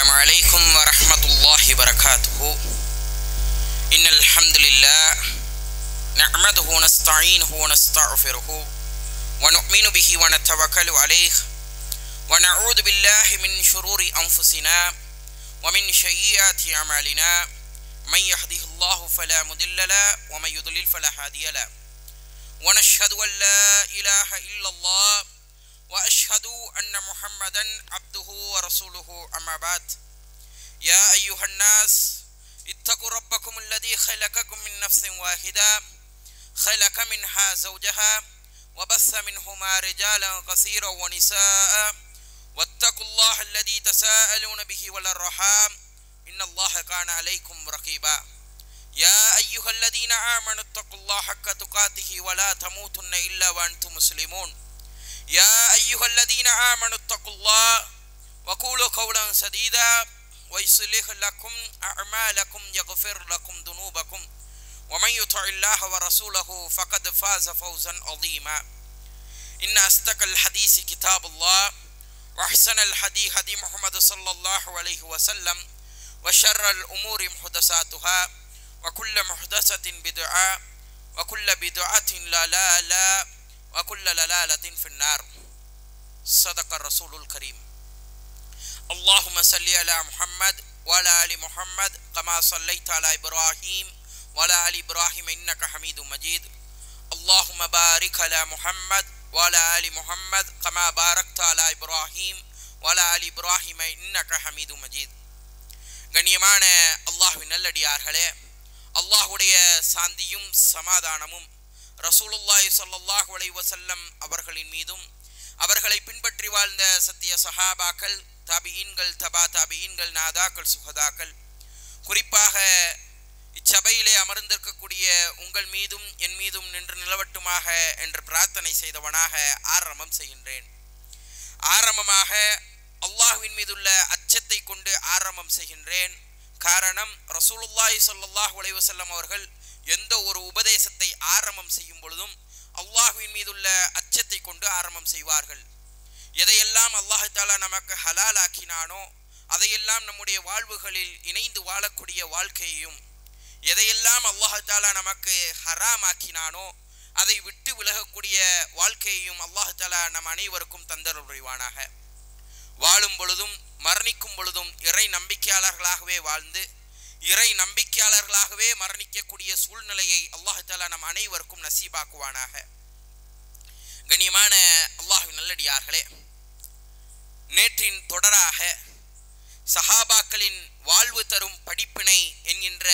السلام عليكم ورحمة الله وبركاته. إن الحمد لله نحمده ونستعينه ونستغفره ونؤمن به ونتوكل عليه ونعوذ بالله من شرور أنفسنا ومن سيئات أعمالنا من يهده الله فلا مضل له ومن يضلل فلا هادي له ونشهد أن لا إله إلا الله وأشهد أن محمدا عبده ورسوله أما بعد. يا أيها الناس اتقوا ربكم الذي خلقكم من نفس واحدة خلق منها زوجها وبث منهما رجالا كثيرا ونساء واتقوا الله الذي تساءلون به والأرحام إن الله كان عليكم رقيبا. يا أيها الذين آمنوا اتقوا الله حق تقاته ولا تموتن إلا وأنتم مسلمون. يا أيها الذين آمنوا اتقوا الله وقولوا قولا سديدا ويصلح لكم أعمالكم يغفر لكم ذنوبكم ومن يطع الله ورسوله فقد فاز فوزا عظيما. إن أصدق الحديث كتاب الله وأحسن الحديث هدي محمد صلى الله عليه وسلم وشر الأمور محدثاتها وكل محدثة بدعة وكل بدعة ضلالة وكل ضلالة في النار. صدق الرسول الكريم. اللهم صل على محمد وعلى آل محمد كما صليت على إبراهيم وعلى آل إبراهيم إنك حميد مجيد. اللهم بارك على محمد وعلى آل محمد كما باركت على إبراهيم وعلى آل إبراهيم إنك حميد مجيد. கண்ணியமான அல்லாஹ்வின் நல்லடியார்களே, அல்லாஹ்வுடைய சாந்தியும் சமாதானமும் ரசூலுல்லாஹி ஸல்லல்லாஹு அலைஹி வஸல்லம் அவர்களின் மீதும் அவர்களை பின்பற்றி வாழ்ந்த சத்திய சஹாபாக்கள், தாபிஈன்கள், தபா தாபிஈன்கள், நாதாக்கள், சுஹதாக்கள், குறிப்பாக இச்சபையிலே அமர்ந்திருக்கக்கூடிய உங்கள் மீதும் என் மீதும் நின்று நிலவட்டுமாக என்று பிரார்த்தனை செய்தவனாக ஆரம்பம் செய்கின்றேன். ஆரம்பமாக அல்லாஹ்வின் மீதுள்ள அச்சத்தை கொண்டு ஆரம்பம் செய்கின்றேன். காரணம், ரசூலுல்லாஹி ஸல்லல்லாஹு அலைஹி வஸல்லம் அவர்கள் எந்த ஒரு உபதேசத்தை ஆரம்பம் செய்யும் பொழுதும் அல்லாஹ்வின் மீதுள்ள அச்சத்தை கொண்டு ஆரம்பம் செய்வார்கள். எதையெல்லாம் அல்லாஹ் தஆலா நமக்கு ஹலால் ஆக்கினானோ அதையெல்லாம் நம்முடைய வாழ்வுகளில் இணைந்து வாழக்கூடிய வாழ்க்கையையும், எதையெல்லாம் அல்லாஹ் தஆலா நமக்கு ஹராம் ஆக்கினானோ அதை விட்டு விலகக்கூடிய வாழ்க்கையையும் அல்லாஹ் தஆலா நம் அனைவருக்கும் தந்தருள் புரிவானாக. வாழும் பொழுதும் மரணிக்கும் பொழுதும் இறை நம்பிக்கையாளர்களாகவே வாழ்ந்து இறை நம்பிக்கையாளர்களாகவே மரணிக்கக்கூடிய சூழ்நிலையை அல்லாஹ் தஆலா நம் அனைவருக்கும் நசீபாக்குவானாக. கண்ணியமான அல்லாஹ்வின் நல்லடியார்களே, நேற்றின் தொடராக சஹாபாக்களின் வாழ்வு தரும் படிப்பினை என்கின்ற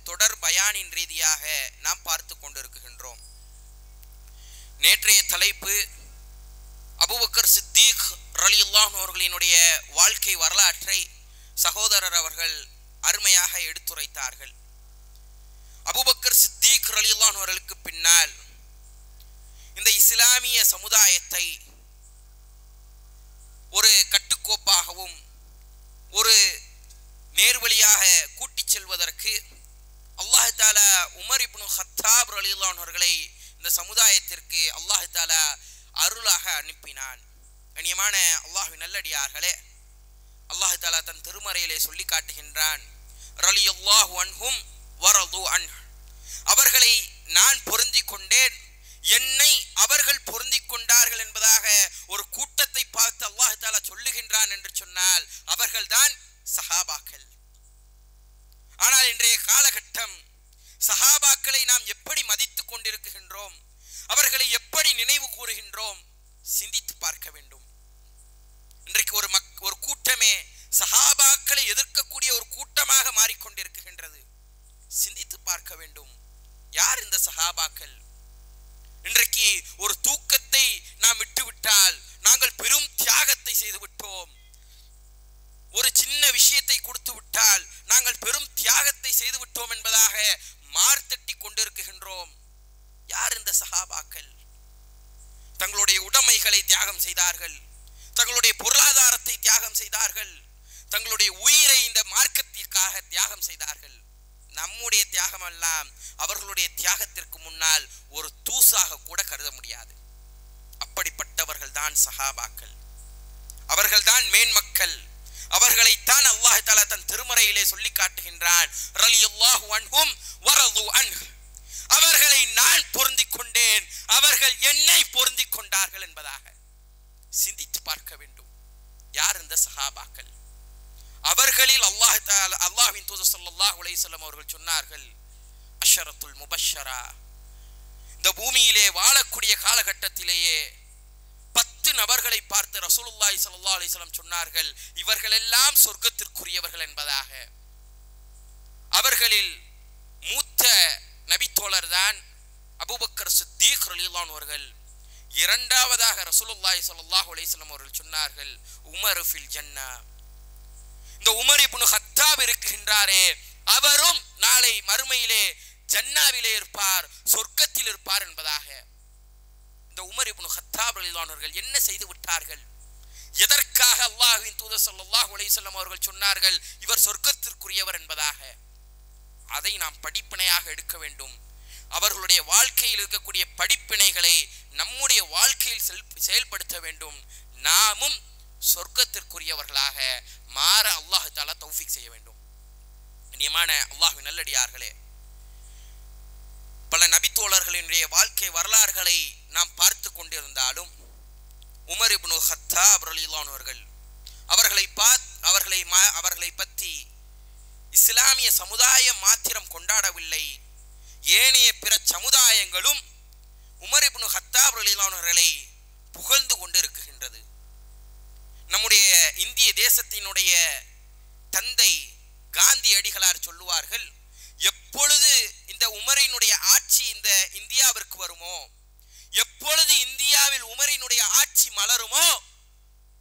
தொடர் பயானின் ரீதியாக நாம் பார்த்து கொண்டிருக்கின்றோம். நேற்றைய தலைப்பு அபூபக்கர் சித்தீக் ரலியல்லாஹு அன்ஹு அவர்களினுடைய வாழ்க்கை வரலாற்றை சகோதரர் அவர்கள் அருமையாக எடுத்துரைத்தார்கள். அபூபக்கர் சித்தீக் ரலியல்லாஹு அன்ஹு அவர்களுக்கு பின்னால் இந்த இஸ்லாமிய சமுதாயத்தை ஒரு கட்டுக்கோப்பாகவும் ஒரு நேர்வழியாக கூட்டிச் செல்வதற்கு அல்லாஹ் தஆலா உமர் இப்னு ஹத்தாப் ரலியல்லாஹு அன்ஹு அவர்களை இந்த சமுதாயத்திற்கு அல்லாஹ் தஆலா அருளாக அனுப்பினான். கண்ணியமான அல்லாஹ்வின் நல்லடியார்களே, அல்லாஹ் தஆலா தன் திருமறையிலே சொல்லி காட்டுகின்றான், ரலியல்லாஹு அன்ஹும் வரது அன்ஹு, அவர்களை நான் பொருந்திக் கொண்டேன், என்னை அவர்கள் பொருந்திக் கொண்டார்கள் என்பதாக ஒரு கூட்டத்தை பார்த்து அல்லாஹ் தஆலா சொல்லுகின்றான் என்று சொன்னால் அவர்கள்தான் சஹாபாக்கள். ஆனால் இன்றைய காலகட்டம் சஹாபாக்களை நாம் எப்படி மதித்துக் கொண்டிருக்கின்றோம், அவர்களை எப்படி நினைவு கூறுகின்றோம், சிந்தித்து பார்க்க வேண்டும். இன்றைக்கு ஒரு கூட்டமே சஹாபாக்களை எதிர்க்கக்கூடிய ஒரு கூட்டமாக மாறிக்கொண்டிருக்கின்றது. சிந்தித்து பார்க்க வேண்டும், யார் இந்த சஹாபாக்கள்? இன்றைக்கு ஒரு தூக்கத்தை நாம் விட்டுவிட்டால் நாங்கள் பெரும் தியாகத்தை செய்து விட்டோம். ஒரு சின்ன விஷயத்தை கொடுத்து விட்டால் நாங்கள் பெரும் தியாகத்தை செய்து விட்டோம் என்பதாக மார்த்தட்டி கொண்டிருக்கின்றோம். யார் இந்த சஹாபாக்கள்? தங்களுடைய உடைமைகளை தியாகம் செய்தார்கள், தங்களுடைய பொருளாதாரத்தை தியாகம் செய்தார்கள், தங்களுடைய உயிரை இந்த மார்க்கத்திற்காக தியாகம் செய்தார்கள். நம்முடைய தியாகம் எல்லாம் அவர்களுடைய தியாகத்திற்கு முன்னால் ஒரு தூசாக கூட கருத முடியாது. அப்படிப்பட்டவர்கள் தான் சஹாபாக்கள், அவர்கள்தான் மேன்மக்கள், அவர்களைத்தான் அல்லாஹ் தஆலா தன் திருமறையிலே சொல்லி காட்டுகின்றான். ரலியல்லாஹு அன்ஹும் வரது அன்ஹு, அவர்களை நான் பொருந்திக் கொண்டேன், அவர்கள் என்னை பொருந்திக் கொண்டார்கள் என்பதாக. சிந்தித்து பார்க்க வேண்டும். யார் இந்த சஹாபாக்கள்? அவர்களில் அல்லாஹ்வின் தூதர் ஸல்லல்லாஹு அலைஹி வஸல்லம் அவர்கள் சொன்னார்கள், அஷரத்துல் முபஷ்ஷரா, இந்த பூமியிலே வாழக்கூடிய காலகட்டத்திலேயே 10 நபர்களை பார்த்து ரசூலுல்லாஹி ஸல்லல்லாஹு அலைஹி வஸல்லம் சொன்னார்கள், இவர்கள் எல்லாம் சொர்க்கத்திற்குரியவர்கள் என்பதாக. அவர்களில் மூத்த நபித்தோழர் தான் அபூபக்கர் சித்தீக் ரலியல்லாஹு அன்ஹு அவர்கள். இரண்டாவதாக ரசூலுல்லாஹி ஸல்லல்லாஹு அலைஹி வஸல்லம் அவர்கள் சொன்னார்கள், உமர் ஃபில் ஜன்னா, இந்த உமர் இப்னு ஹத்தாப் இருக்கின்றாரே, அவரும் நாளை மறுமையிலே ஜன்னாவிலே இருப்பார், சொர்க்கத்தில் இருப்பார் என்பதாக. இந்த உமர் இப்னு ஹத்தாப் ரலியல்லாஹு அன்ஹு அவர்கள் என்ன செய்து விட்டார்கள்? எதற்காக அல்லாஹ்வின் தூதர் ஸல்லல்லாஹு அலைஹி வஸல்லம் அவர்கள் சொன்னார்கள் இவர் சொர்க்கத்திற்குரியவர் என்பதாக? அதை நாம் படிப்பினையாக எடுக்க வேண்டும். அவர்களுடைய வாழ்க்கையில் இருக்கக்கூடிய படிப்பினைகளை நம்முடைய வாழ்க்கையில் செயல்படுத்த வேண்டும். நாமும் சொர்க்கத்திற்குரியவர்களாக மாற அல்லாஹ் தஆலா தௌஃபீக் செய்ய வேண்டும். கண்ணியமான அல்லாஹ்வின் நல்லடியார்களே, பல நபித்தோழர்களினுடைய வாழ்க்கை வரலாறுகளை நாம் பார்த்து கொண்டிருந்தாலும் உமர் இப்னு ஹத்தாப் ரலியல்லாஹு அன்ஹு அவர்களை பற்றி இஸ்லாமிய சமுதாயம் மாத்திரம் கொண்டாடவில்லை, ஏனைய பிற சமுதாயங்களும் உமர் இப்னு ஹத்தாப் ரலியல்லாஹு அன்ஹு அவர்களை புகழ்ந்து கொண்டிருக்கின்றது. நம்முடைய இந்திய தேசத்தினுடைய தந்தை காந்தி அடிகளார் சொல்லுவார்கள், எப்பொழுது இந்த உமரினுடைய ஆட்சி இந்த இந்தியாவிற்கு வருமோ, எப்பொழுது இந்தியாவில் உமரினுடைய ஆட்சி மலருமோ,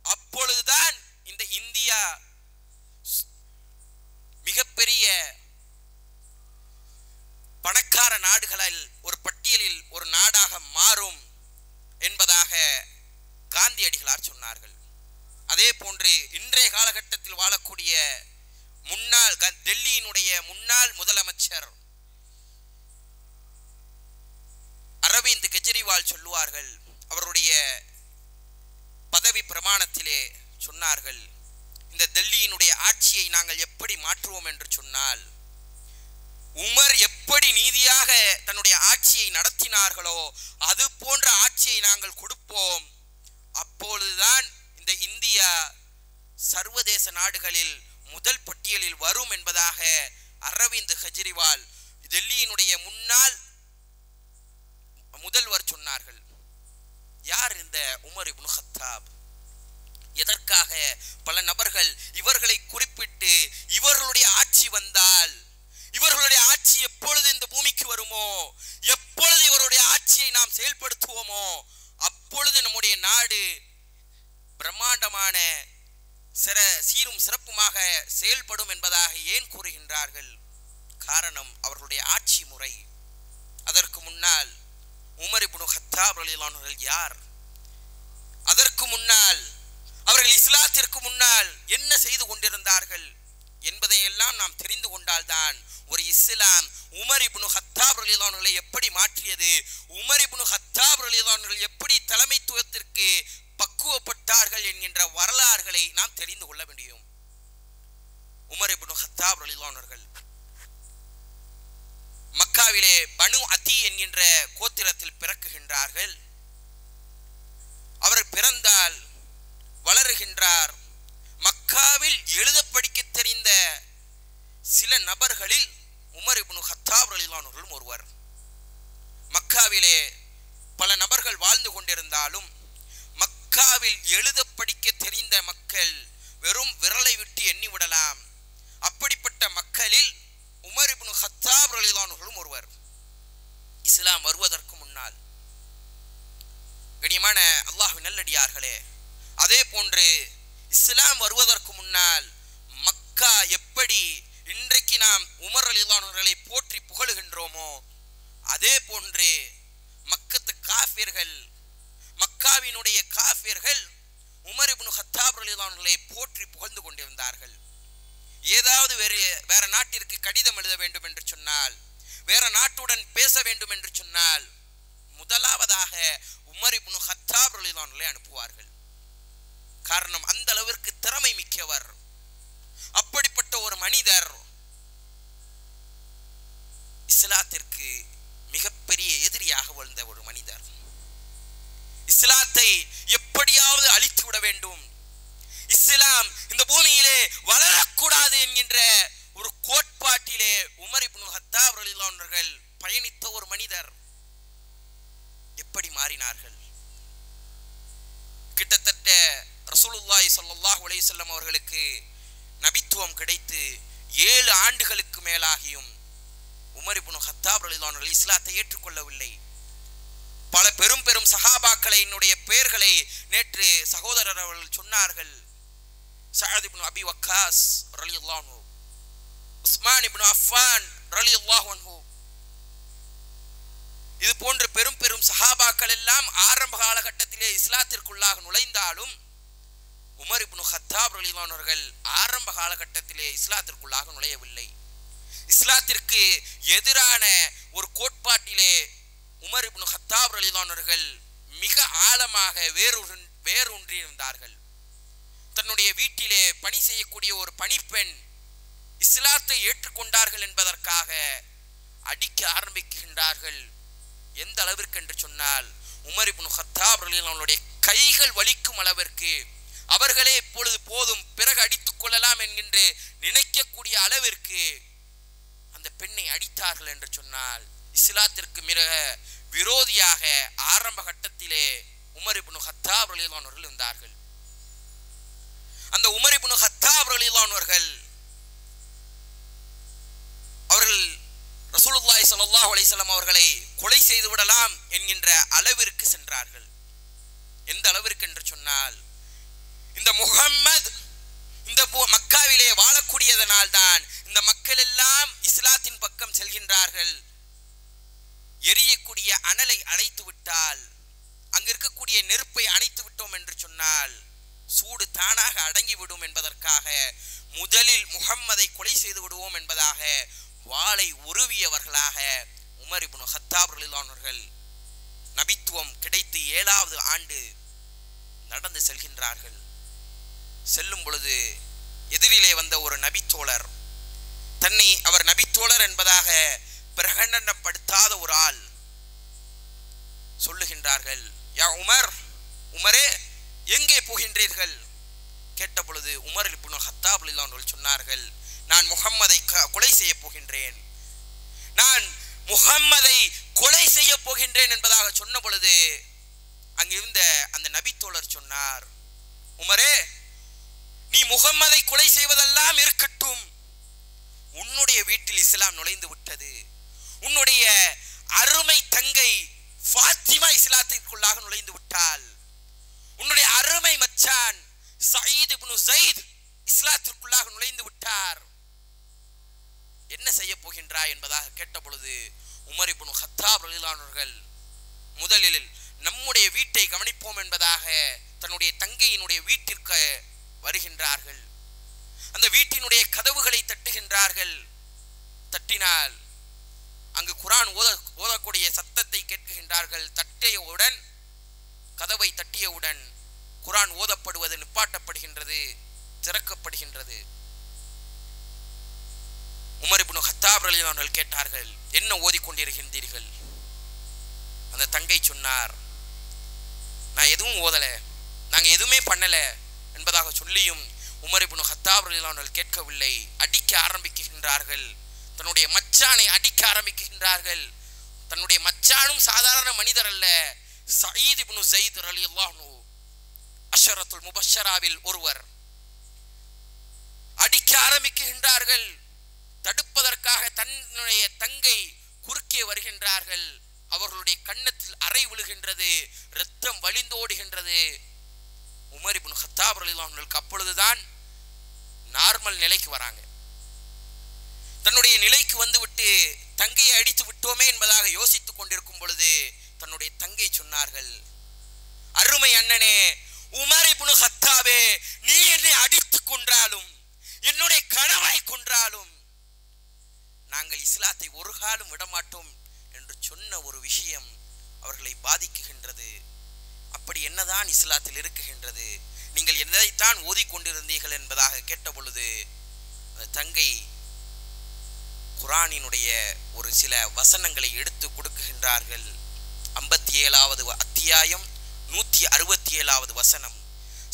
அப்பொழுதுதான் இந்த இந்தியா மிகப்பெரிய பணக்கார நாடுகளில் ஒரு பட்டியலில் ஒரு நாடாக மாறும் என்பதாக காந்தியடிகளார் சொன்னார்கள். அதே போன்று இன்றைய காலகட்டத்தில் வாழக்கூடிய டெல்லியினுடைய முன்னாள் முதலமைச்சர் அரவிந்த் கெஜ்ரிவால் சொல்லுவார்கள், அவருடைய பதவி பிரமாணத்திலே சொன்னார்கள், இந்த டெல்லியினுடைய ஆட்சியை நாங்கள் எப்படி மாற்றுவோம் என்று சொன்னால், உமர் எப்படி நீதியாக தன்னுடைய ஆட்சியை நடத்தினார்களோ அது போன்ற ஆட்சியை நாங்கள் கொடுப்போம், அப்பொழுதுதான் இந்த இந்தியா சர்வதேச நாடுகளில் முதல் பட்டியலில் வரும் என்பதாக அரவிந்த் கெஜ்ரிவால் டெல்லியினுடைய முன்னாள் முதல்வர் சொன்னார்கள். யார் இந்த உமர் இப்னு ஹத்தாப்? எதற்காக பல நபர்கள் இவர்களை குறிப்பிட்டு இவர்களுடைய ஆட்சி வந்தால், இவர்களுடைய ஆட்சி எப்பொழுது இந்த பூமிக்கு வருமோ, எப்பொழுது இவருடைய ஆட்சியை நாம் செயல்படுத்துவோமோ அப்பொழுது நம்முடைய நாடு பிரம்மாண்டமான சீரும் சிறப்புமாக செயல்படும் என்பதாக ஏன் கூறுகின்றார்கள்? காரணம் அவர்களுடைய ஆட்சி முறை. அதற்கு முன்னால் உமர் இப்னு ஹத்தாப் ரலியல்லாஹு அன்ஹு யார்? அதற்கு முன்னால் அவர்கள் இஸ்லாத்திற்கு முன்னால் என்ன செய்து கொண்டிருந்தார்கள் என்பதை எல்லாம் நாம் தெரிந்து கொண்டால்தான் ஒரு இஸ்லாம் உமர் இப்னு ஹத்தாப் ரலியல்லாஹு அன்ஹு எப்படி மாற்றியது, உமர் இப்னு ஹத்தாப் ரலியல்லாஹு அன்ஹு எப்படி தலைமைத்துவத்திற்கு பக்குவப்பட்டார்கள் என்கின்ற வரலாறுகளை நாம் தெரிந்து கொள்ள முடியும். உமர் இப்னு ஹத்தாப் ரலியல்லாஹு அன்ஹு மக்காவிலே பனு அதி என்கின்ற கோத்திரத்தில் பிறக்குகின்றார்கள். அவர் பிறந்தால் வளருகின்றார். மக்காவில் எழுத படிக்க தெரிந்த சில நபர்களில் உமர் இப்னு ஹத்தாப் ரலியல்லாஹு அன்ஹு ஒருவர். மக்காவிலே பல நபர்கள் வாழ்ந்து கொண்டிருந்தாலும் மக்காவில் எழுத படிக்க தெரிந்த மக்கள் வெறும் விரலை விட்டு எண்ணிவிடலாம். அப்படிப்பட்ட மக்களில் உமர் இப்னு ஹத்தாப் ரலியல்லாஹு அன்ஹு ஒருவர். இஸ்லாம் வருவதற்கு முன்னால் கண்ணியமான அல்லாஹ்வின் நல்லடியார்களே, அதே போன்று இஸ்லாம் வருவதற்கு முன்னால் மக்கா எப்படி இன்றைக்கு நாம் உமர் ரலியல்லாஹு அன்ஹுவை போற்றி புகழுகின்றோமோ அதே போன்று மக்கத்து காஃபிர்கள், மக்காவினுடைய காஃபிர்கள் உமர் இப்னு ஹத்தாப் ரலியல்லாஹு அன்ஹுவை போற்றி புகழ்ந்து கொண்டிருந்தார்கள். ஏதாவது வேற நாட்டிற்கு கடிதம் எழுத வேண்டும் என்று சொன்னால், வேற நாட்டுடன் பேச வேண்டும் என்று சொன்னால் முதலாவதாக உமர் இப்னு ஹத்தாப் ரலியல்லாஹு அன்ஹுவை அனுப்புவார்கள். காரணம் அந்த அளவிற்கு திறமை மிக்கவர், அப்படிப்பட்ட ஒரு மனிதர் இஸ்லாத்திற்கு மிகப்பெரிய எதிரியாக வாழ்ந்த ஒரு மனிதர். இஸ்லாத்தை எப்படியாவது அழித்து விட வேண்டும், இஸ்லாம் இந்த பூமியிலே வளரக்கூடாது என்கின்ற ஒரு கோட்பாட்டிலே உமர் இப்னு கத்தாப் ரலியல்லாஹு அன்ஹு அவர்கள் பயணித்த ஒரு மனிதர். எப்படி மாறினார்கள்? கிட்டத்தட்ட ரசூலுல்லாஹி ஸல்லல்லாஹு அலைஹி வஸல்லம் அவர்களுக்கு நபித்துவம் கிடைத்து 7 ஆண்டுகளுக்கு மேலாகியும் உமர் இப்னு கத்தாப் ரலியல்லாஹு அன்ஹு இஸ்லாத்தை ஏற்றுக்கொள்ளவில்லை. பல பெரும் பெரும் சஹாபாக்களை என்னுடைய பெயர்களை நேற்று சகோதரர் அவர்கள் சொன்னார்கள். சஅத் இப்னு அபி வக்காஸ் ரலியல்லாஹு அன்ஹு, உஸ்மான் இப்னு அஃபான் ரலியல்லாஹு அன்ஹு, இது போன்ற பெரும் பெரும் சஹாபாக்கள் எல்லாம் ஆரம்ப காலகட்டத்திலே இஸ்லாத்திற்குள்ளாக நுழைந்தாலும் உமர் இப்னு கத்தாப் ரலியல்லாஹு அன்ஹு அவர்கள் ஆரம்ப காலகட்டத்திலே இஸ்லாத்திற்குள்ளாக நுழையவில்லை. இஸ்லாத்திற்கு எதிரான ஒரு கோட்பாட்டிலே உமர் இப்னு கத்தாப் ரலியல்லாஹு அன்ஹு அவர்கள் மிக ஆழமாக வேரூன்றியிருந்தார்கள். தன்னுடைய வீட்டிலே பணி செய்யக்கூடிய ஒரு பணிப்பெண் இஸ்லாத்தை ஏற்றுக்கொண்டார்கள் என்பதற்காக அடிக்க ஆரம்பிக்கின்றார்கள். எந்த அளவிற்கு என்று சொன்னால் உமர் இப்னு கத்தாப் ரலியல்லாஹு அன்ஹு கைகள் வலிக்கும் அளவிற்கு, அவர்களே இப்பொழுது போதும் பிறகு அடித்துக் கொள்ளலாம் என்கின்ற நினைக்கக்கூடிய அளவிற்கு அந்த பெண்ணை அடித்தார்கள் என்று சொன்னால் இஸ்லாத்திற்கு மிக விரோதியாக ஆரம்ப கட்டத்திலே உமர் இப்னு கத்தாப் ரலியல்லாஹு அன்ஹு அவர்கள் இருந்தார்கள். அந்த உமர் இப்னு கத்தாப் ரலியல்லாஹு அன்ஹு அவர்கள் ரசூலுல்லாஹி ஸல்லல்லாஹு அலைஹி வஸல்லம் அவர்களை கொலை செய்து விடலாம் என்கின்ற அளவிற்கு சென்றார்கள். எந்த அளவிற்கு என்று சொன்னால், இந்த முஹம்மது இந்த மக்காவிலே வாழக்கூடியதனால் தான் இந்த மக்கள் எல்லாம் இஸ்லாத்தின் பக்கம் செல்கின்றார்கள். எரியக்கூடிய அனலை அணைத்து விட்டால், அங்கு இருக்கக்கூடிய நெருப்பை அணைத்து விட்டோம் என்று சொன்னால் சூடு தானாக அடங்கிவிடும் என்பதற்காக முதலில் முஹம்மதை கொலை செய்து விடுவோம் என்பதாக வாளை உருவியவர்களாக உமர் இப்னு கத்தாப் ரலியல்லாஹு அன்ஹு அவர்கள் நபித்துவம் கிடைத்து 7வது ஆண்டு நடந்து செல்கின்றார்கள். செல்லும் பொழுது எதிரிலே வந்த ஒரு நபித்தோழர், தன்னை அவர் நபித்தோழர் என்பதாக பிரகடனப்படுத்தாத ஒரு ஆள் சொல்லுகின்றார்கள், யா உமர், உமரே எங்கே போகின்றீர்கள்? கேட்ட பொழுது உமர் இப்னு கத்தாப் ரலியல்லாஹு அன்ஹு சொன்னார்கள், நான் முஹம்மதை கொலை செய்ய போகின்றேன், நான் முஹம்மதை கொலை செய்ய போகின்றேன் என்பதாக சொன்ன பொழுது அங்கிருந்த அந்த நபித்தோழர் சொன்னார், உமரே, நீ முஹம்மதை கொலை செய்வதெல்லாம் இருக்கட்டும், உன்னுடைய வீட்டில் இஸ்லாம் நுழைந்து விட்டது, உன்னுடைய அருமை தங்கை ஃபாத்திமா இஸ்லாத்திற்குள்ளாக நுழைந்து விட்டால், உன்னுடைய அருமை மச்சான் சயீத் இப்னு ஸைத் இஸ்லாத்திற்குள்ளாக நுழைந்து விட்டார், என்ன செய்ய போகின்றாய் என்பதாக கேட்ட பொழுது உமர் இப்னு கத்தாப் ரலியல்லாஹு அன்ஹு அவர்கள் முதலில் நம்முடைய வீட்டை கவனிப்போம் என்பதாக தன்னுடைய தங்கையினுடைய வீட்டிற்கு வருகின்றார்கள். அந்த வீட்டினுடைய கதவுகளை தட்டுகின்றார்கள். தட்டினால் அங்கு குர்ஆன் ஓதக்கூடிய சத்தத்தை கேட்கின்றார்கள். தட்டியவுடன், கதவை தட்டியவுடன் குர்ஆன் ஓதப்படுவது நிப்பாட்டப்படுகின்றது, திறக்கப்படுகின்றது. உமர் இப்னு கத்தாப் ரலியல்லாஹு அன்ஹு கேட்டார்கள், என்ன ஓதிக்கொண்டிருக்கின்றீர்கள்? அந்த தங்கை சொன்னார், நான் எதுவும் ஓதல, நாங்க எதுவுமே பண்ணல என்பதாக சொல்லியும் உமர் இப்னு கத்தாப் ரலியல்லாஹு அன்ஹு கேட்கவில்லை. அடிக்க ஆரம்பிக்கின்றார்கள், தன்னுடைய மச்சானை அடிக்க ஆரம்பிக்கின்றார்கள். தன்னுடைய மச்சானும் சாதாரண மனிதர் அல்ல, சயீத் இப்னு ஸைத் ரலியல்லாஹு அன்ஹு அஷரத்துல் முபஷ்ஷராவில் ஒருவர். அடிக்க ஆரம்பிக்கின்றார்கள். தடுப்பதற்காக தன்னுடைய தங்கை குறுக்கே வருகின்றார்கள். அவர்களுடைய கன்னத்தில் அறை விழுகின்றது, இரத்தம் வழிந்தோடுகின்றது. உமர் இப்னு கத்தாப் ரலியல்லாஹு அன்ஹு அப்பொழுதுதான் நார்மல் நிலைக்கு வராங்க. தன்னுடைய நிலைக்கு வந்துவிட்டு தங்கையை அடித்து விட்டோமே என்பதாக யோசித்துக் கொண்டிருக்கும் பொழுது தன்னுடைய தங்கை சொன்னார்கள், அருமை அண்ணனே உமர் இப்னு கத்தாபே, நீ என்னை அடித்துக் கொன்றாலும் என்னுடைய கனவை கொன்றாலும் நாங்கள் இஸ்லாத்தை ஒரு காலம் விடமாட்டோம் என்று சொன்ன ஒரு விஷயம் அவர்களை பாதிக்குகின்றது. அப்படி என்னதான் இஸ்லாத்தில் இருக்குகின்றது, நீங்கள் எதைத்தான் ஓதிக்கொண்டிருந்தீர்கள் என்பதாக கேட்ட பொழுது அந்த தங்கை குர்ஆனினுடைய ஒரு சில வசனங்களை எடுத்து கொடுக்குகின்றார்கள். 57வது அத்தியாயம் 167வது வசனம்.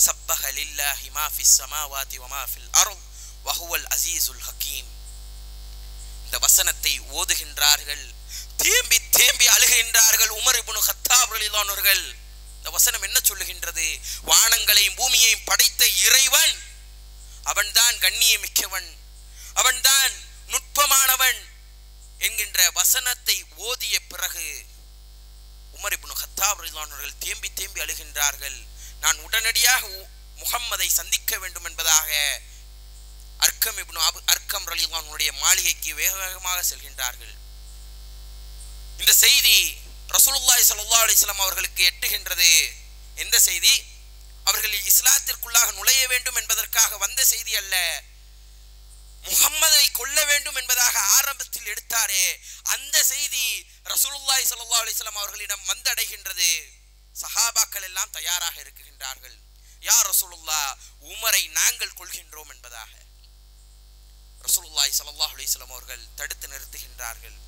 சப்பஹ லில்லாஹி மா ஃபிஸ் ஸமாவாதி வ மா ஃபில் அர்த் வ ஹுவல் அஸீஸுல் ஹகீம். இந்த வசனத்தை ஓதுகின்றார்கள், தேம்பி தேம்பி அழுகின்றார்கள் உமர் இப்னு கத்தாப் ரலியல்லாஹு அன்ஹு அவர்கள். இந்த வசனம் என்ன சொல்லுகின்றது? வானங்களையும் பூமியையும் படைத்த இறைவன் அவன்தான் கண்ணியமிக்கவன், அவன்தான் நுட்பமானவன் என்கின்ற வசனத்தை ஓதிய பிறகு உமர் இப்னு கத்தாப் ரலியல்லாஹு அன்ஹு அவர்கள் தேம்பி தேம்பி அழுகின்றார்கள். நான் உடனடியாக முஹம்மதை சந்திக்க வேண்டும் என்பதாக அர்க்கம் இப்னு அர்க்கம் ரலியல்லாஹு அன்ஹுடைய மாளிகைக்கு வேக வேகமாக செல்கின்றார்கள். இந்த செய்தி ரசூலுல்லாஹி ஸல்லல்லாஹு அலைஹி வஸல்லம் அவர்களுக்கு எட்டுகின்றது. எந்த செய்தி? அவர்கள் இஸ்லாத்திற்குள்ளாக நுழைய வேண்டும் என்பதற்காக வந்த செய்தி அல்ல, முஹம்மதை கொல்ல வேண்டும் என்பதாக ஆரம்பத்தில் எடுத்தாரே அந்த செய்தி ரசூலுல்லாஹி ஸல்லல்லாஹு அலைஹி வஸல்லம் அவர்களிடம் வந்தடைகின்றது. சஹாபாக்கள் எல்லாம் தயாராக இருக்கின்றார்கள். யா ரசூலுல்லாஹ், உமரை நாங்கள் கொள்கின்றோம் என்பதாக. ரசூலுல்லாஹி ஸல்லல்லாஹு அலைஹி வஸல்லம் அவர்கள் தடுத்து நிறுத்துகின்றார்கள்.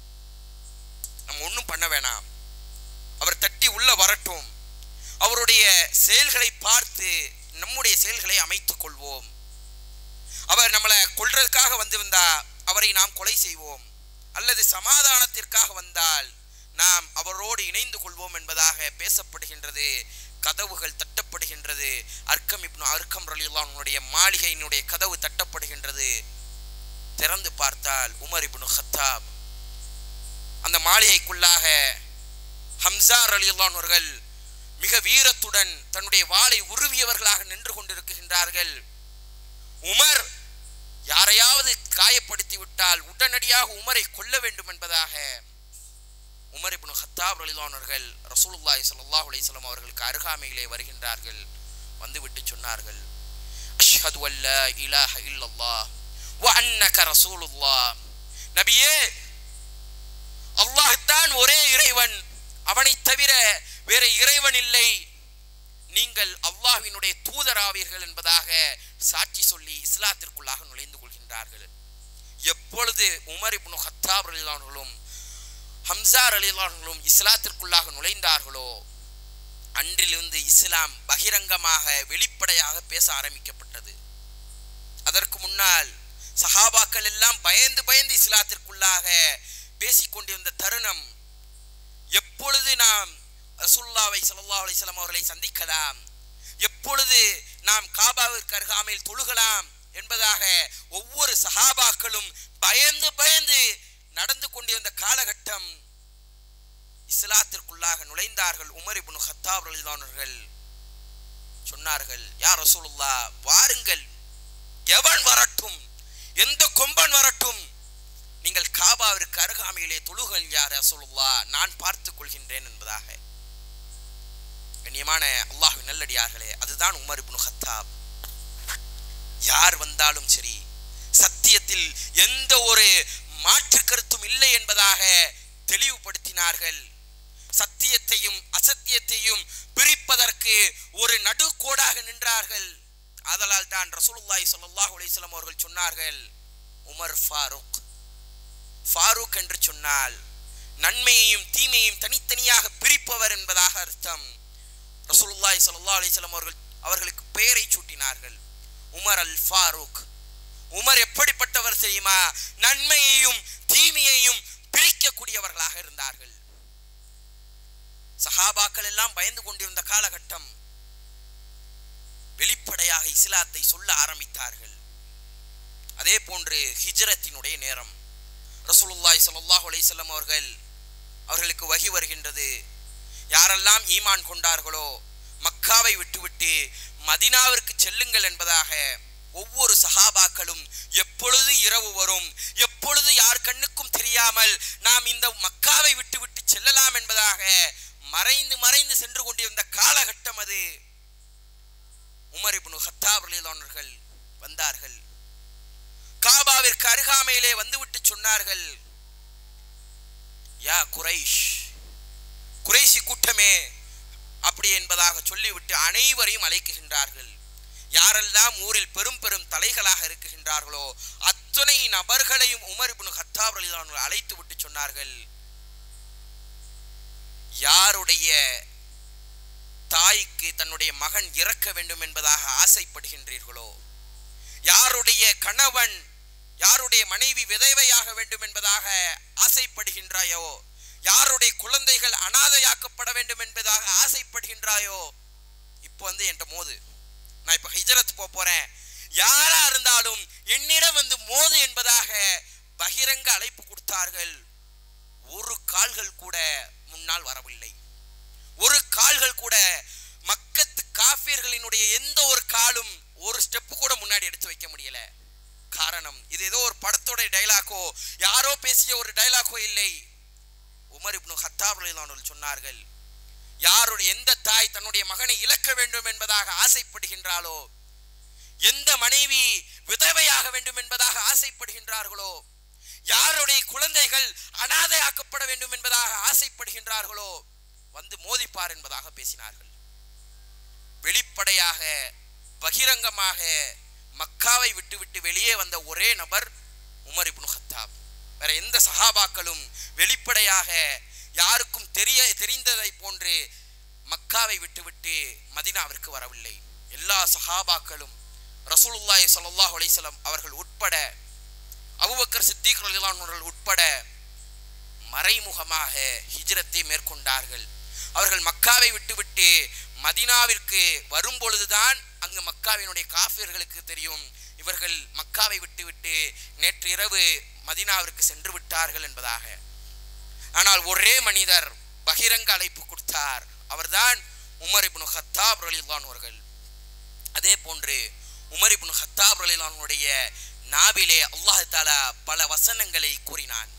நம்ம ஒன்றும் பண்ண வேணாம், அவர் தட்டி உள்ள வரட்டும், அவருடைய செயல்களை பார்த்து நம்முடைய செயல்களை அமைத்துக் கொள்வோம். அவர் நம்மளை கொல்றதுக்காக வந்திருந்தா அவரை நாம் கொலை செய்வோம், அல்லது சமாதானத்திற்காக வந்தால் நாம் அவரோடு இணைந்து கொள்வோம் என்பதாக பேசப்படுகின்றது. கதவுகள் தட்டப்படுகின்றது. அர்க்கம் இப்னு அர்க்கம் ரலியல்லாஹு அன்ஹுடைய மாளிகையினுடைய கதவு தட்டப்படுகின்றது. திறந்து பார்த்தால் உமர் இப்னு கத்தாப். அந்த மாளிகைக்குள்ளாக ஹம்சா ரலியல்லாஹு அன்ஹு அவர்கள் மிக வீரத்துடன் தன்னுடைய வாளை உருவியவர்களாக நின்று கொண்டிருக்கின்றார்கள். உமர் யாரையாவது காயப்படுத்தி விட்டால் உடனடியாக உமரை கொல்ல வேண்டும் என்பதாக உமர் இப்னு கத்தாப் ரலியல்லாஹு அன்ஹு அவர்கள் ரசூலுல்லாஹி ஸல்லல்லாஹு அலைஹி வஸல்லம் அவர்களுக்கு அருகாமையிலே வருகின்றார்கள். வந்துவிட்டு சொன்னார்கள், அஷ்ஹது அல்லா இலாஹ இல்லல்லாஹ் வ அன்னக ரசூலுல்லாஹ். நபியே, அல்லாஹ் தான் ஒரே இறைவன், அவனை தவிர வேற இறைவன் இல்லை, நீங்கள் அல்லாஹ்வினுடைய தூதராவீர்கள் என்பதாக சாட்சி சொல்லி இஸ்லாத்திற்குள்ளாக நுழைந்து கொள்கின்றார்கள். எப்பொழுது உமர் இப்னு கத்தாப் ரலியல்லாஹு அன்ஹுவும் ஹம்சா ரலியல்லாஹு அன்ஹுவும் இஸ்லாத்திற்குள்ளாக நுழைந்தார்களோ அன்றிலிருந்து இஸ்லாம் பகிரங்கமாக வெளிப்படையாக பேச ஆரம்பிக்கப்பட்டது. அதற்கு முன்னால் சஹாபாக்கள் எல்லாம் பயந்து பயந்து இஸ்லாத்திற்குள்ளாக பேசிக்கொண்டிருந்த தருணம். எப்பொழுது நாம் ரசூலுல்லாஹி ஸல்லல்லாஹு அலைஹி வஸல்லம் அவர்களை சந்திக்கலாம், எப்பொழுது நாம் காபாவிற்கு அருகாமையில் தொழுகலாம் என்பதாக ஒவ்வொரு சஹாபாக்களும் பயந்து பயந்து நடந்து கொண்டிருந்த காலகட்டம். இஸ்லாத்திற்குள்ளாக நுழைந்தார்கள். உமர் இப்னு கத்தாப் ரலியல்லாஹு அன்ஹு அவர்கள் சொன்னார்கள், யா ரசூலுல்லாஹ், வாருங்கள், எவன் வரட்டும், எந்த கொம்பன் வரட்டும், நீங்கள் காபாவிற்கு அருகாமையிலே தொழுகள் யா ரசூலுல்லாஹ், நான் பார்த்துக் கொள்கின்றேன் என்பதாக. கண்ணியமான அல்லாஹ்வின் நல்லடியார்களே, அதுதான் உமர் இப்னு கத்தாப். யார் வந்தாலும் சரி, சத்தியத்தில் எந்த ஒரு மாற்று கருத்தும் இல்லை என்பதாக தெளிவுபடுத்தினார்கள். சத்தியத்தையும் அசத்தியத்தையும் பிரிப்பதற்கு ஒரு நடுக்கோடாக நின்றார்கள். ஆதலால் தான் ரசூலுல்லாஹி ஸல்லல்லாஹு அலைஹி வஸல்லம் அவர்கள் சொன்னார்கள், உமர் ஃபாரூக். ஃபாரூக் என்று சொன்னால் நன்மையையும் தீமையையும் தனித்தனியாக பிரிப்பவர் என்பதாக அர்த்தம். ரசூலுல்லாஹி ஸல்லல்லாஹு அலைஹி வஸல்லம் அவர்களுக்கு பெயரை சூட்டினார்கள், உமர் அல் ஃபாரூக். உமர் எப்படிப்பட்டவர் தெரியுமா? நன்மையையும் தீமையையும் பிரிக்கக்கூடியவர்களாக இருந்தார்கள். சஹாபாக்கள் எல்லாம் பயந்து கொண்டிருந்த காலகட்டம். வெளிப்படையாக இஸ்லாத்தை சொல்ல ஆரம்பித்தார்கள். அதே போன்று ஹிஜ்ரத்தினுடைய நேரம். ரசூலுல்லாஹி ஸல்லல்லாஹு அலைஹி வஸல்லம் அவர்களுக்கு வஹி வருகின்றது. யாரெல்லாம் ஈமான் கொண்டார்களோ மக்காவை விட்டுவிட்டு மதீனாவிற்கு செல்லுங்கள் என்பதாக ஒவ்வொரு சஹாபாக்களும் எப்பொழுது இரவு வரும், எப்பொழுது யார் கண்ணுக்கும் தெரியாமல் நாம் இந்த மக்காவை விட்டுவிட்டு செல்லலாம் என்பதாக மறைந்து மறைந்து சென்று கொண்டிருந்த காலகட்டம் அது. உமர் இப்னு கத்தாப் ரலியல்லாஹு அன்ஹு அவர்கள் வந்தார்கள். காபாவிற்கு அருகாமையிலே வந்துவிட்டு சொன்னார்கள், யா குறைஷி கூட்டமே அப்படி என்பதாக சொல்லிவிட்டு அனைவரையும் அழைக்கின்றார்கள். யாரெல்லாம் ஊரில் பெரும் பெரும் தலைகளாக இருக்குகின்றார்களோ அத்தனை நபர்களையும் உமர் இப்னு கத்தாப் ரலியல்லாஹு அன்ஹு அழைத்து விட்டு சொன்னார்கள், யாருடைய தாய்க்கு தன்னுடைய மகன் இறக்க வேண்டும் என்பதாக ஆசைப்படுகின்றீர்களோ, யாருடைய கணவன் யாருடைய மனைவி விதவையாக வேண்டும் என்பதாக ஆசைப்படுகின்றாயோ, யாருடைய குழந்தைகள் அனாதையாக்கப்பட வேண்டும் என்பதாக ஆசைப்படுகின்றாயோ, இப்போ என்கிட்ட மோது, நான் இப்ப ஹிஜ்ரத் போறேன், யாரா இருந்தாலும் என்னிடம் மோது என்பதாக பகிரங்க அழைப்பு கொடுத்தார்கள். ஒரு கால்கள் கூட முன்னால் வரவில்லை. ஒரு கால்கள் கூட மக்கத்து காஃபிர்களினுடைய எந்த ஒரு காலும் ஒரு ஸ்டெப்பு கூட முன்னாடி எடுத்து வைக்க முடியல. காரணம், இது ஏதோ ஒரு படத்தோட டைலாக்கோ யாரோ பேசிய ஒரு டைலாக்கோ இல்லை. உமர் இப்னு கத்தாப் ரலியல்லாஹு அன்ஹு சொன்னார்கள், யாருடைய எந்த தாய் தன்னுடைய மகனை இழக்க வேண்டும் என்பதாக ஆசைப்படுகின்றாளோ, எந்த மனைவி விதவையாக வேண்டும் என்பதாக ஆசைப்படுகின்றார்களோ, யாருடைய குழந்தைகள் அனாதையாக்கப்பட வேண்டும் என்பதாக ஆசைப்படுகின்றார்களோ மோதிப்பார் என்பதாக பேசினார்கள். வெளிப்படையாக பகிரங்கமாக மக்காவை விட்டுவிட்டு வெளியே வந்த ஒரே நபர் உமர் இப்னு கத்தாப். வேற எந்த சஹாபாக்களும் வெளிப்படையாக யாருக்கும் தெரிந்ததை போன்று மக்காவை விட்டுவிட்டு மதீனாவிற்கு வரவில்லை. எல்லா சஹாபாக்களும் ரசூலுல்லாஹி ஸல்லல்லாஹு அலைஹி வஸல்லம் அவர்கள் உட்பட, அபூபக்கர் சித்திக் ரலியல்லாஹு அன்ஹு அவர்கள் உட்பட மறைமுகமாக ஹிஜ்ரத்தை மேற்கொண்டார்கள். அவர்கள் மக்காவை விட்டுவிட்டு மதீனாவிற்கு வரும் பொழுதுதான் அங்கு மக்காவினுடைய காஃபிர்களுக்கு தெரியும், இவர்கள் மக்காவை விட்டுவிட்டு நேற்று இரவு மதீனாவிற்கு சென்று விட்டார்கள் என்பதாக. ஆனால் ஒரே மனிதர் பகிரங்க அழைப்பு கொடுத்தார், அவர்தான் உமர் இப்னு கத்தாப் ரலியல்லாஹு அன்ஹு அவர்கள். அதே போன்று உமர் இப்னு கத்தாப் ரலியல்லாஹு அன்ஹுடைய நாவிலே அல்லாஹ் தஆலா பல வசனங்களை கூறினான்.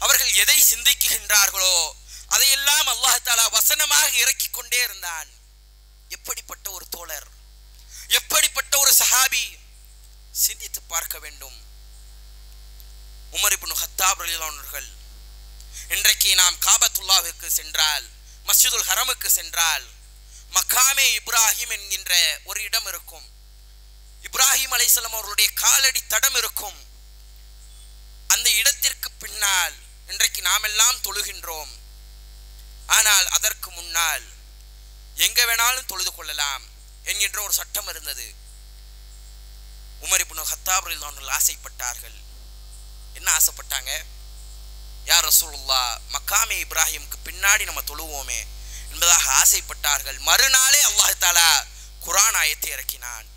அவர்கள் எதை சிந்திக்குகின்றார்களோ அதையெல்லாம் அல்லாஹ் தஆலா வசனமாக இறக்கி கொண்டே இருந்தான். எப்படிப்பட்ட ஒரு தோழர், எப்படிப்பட்ட ஒரு சஹாபி, சிந்தித்து பார்க்க வேண்டும். உமர் இப்னு கத்தாப் ரலியல்லாஹு அன்ஹு அவர்கள், இன்றைக்கு நாம் காபத்துல்லாஹ்வுக்கு சென்றால், மஸ்ஜிதுல் ஹரமுக்கு சென்றால், மக்காமே இப்ராஹிம் என்கின்ற ஒரு இடம் இருக்கும். இப்ராஹிம் அலைஹிஸ்ஸலாம் அவர்களுடைய காலடி தடம் இருக்கும். அந்த இடத்திற்கு பின்னால் இன்றைக்கு நாம் எல்லாம் தொழுகின்றோம். ஆனால் அதற்கு முன்னால் எங்க வேணாலும் தொழுது கொள்ளலாம் என்கின்ற ஒரு சட்டம் இருந்தது. உமர் இப்னு கத்தாப் ரலியல்லாஹு அன்ஹு ஆசைப்பட்டார்கள். என்ன ஆசைப்பட்டாங்க? யா ரசூலுல்லாஹ், மக்காமே இப்ராஹிமுக்கு பின்னாடி நம்ம தொழுவோமே என்பதாக ஆசைப்பட்டார்கள். மறுநாளே அல்லாஹ் தஆலா குர்ஆன் ஆயத்தை இறக்கினான்.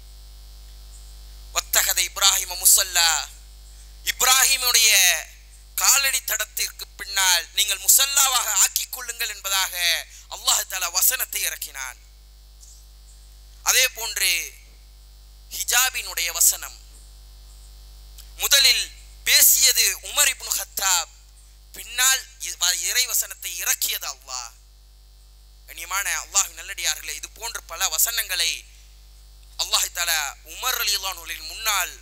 வத்தகத இப்ராஹிம முஸல்லா, இப்ராஹிமுடைய காலடி தடத்திற்கு பின்னால் நீங்கள் முசல்லாவாக ஆக்கிக் கொள்ளுங்கள் என்பதாக அல்லாஹ் தஆலா வசனத்தை இறக்கினான். அதே போன்று ஹிஜாபினுடைய வசனம் முதலில் பேசியது உமர் இப்னு கத்தாப், பின்னால் இறை வசனத்தை இறக்கியது அல்லாஹ். கண்ணியமான அல்லாஹ்வின் நல்லடியார்களே, இது போன்ற பல வசனங்களை அல்லாஹ் தஆலா உமர் ரலியல்லாஹு அன்ஹுவின் முன்னால்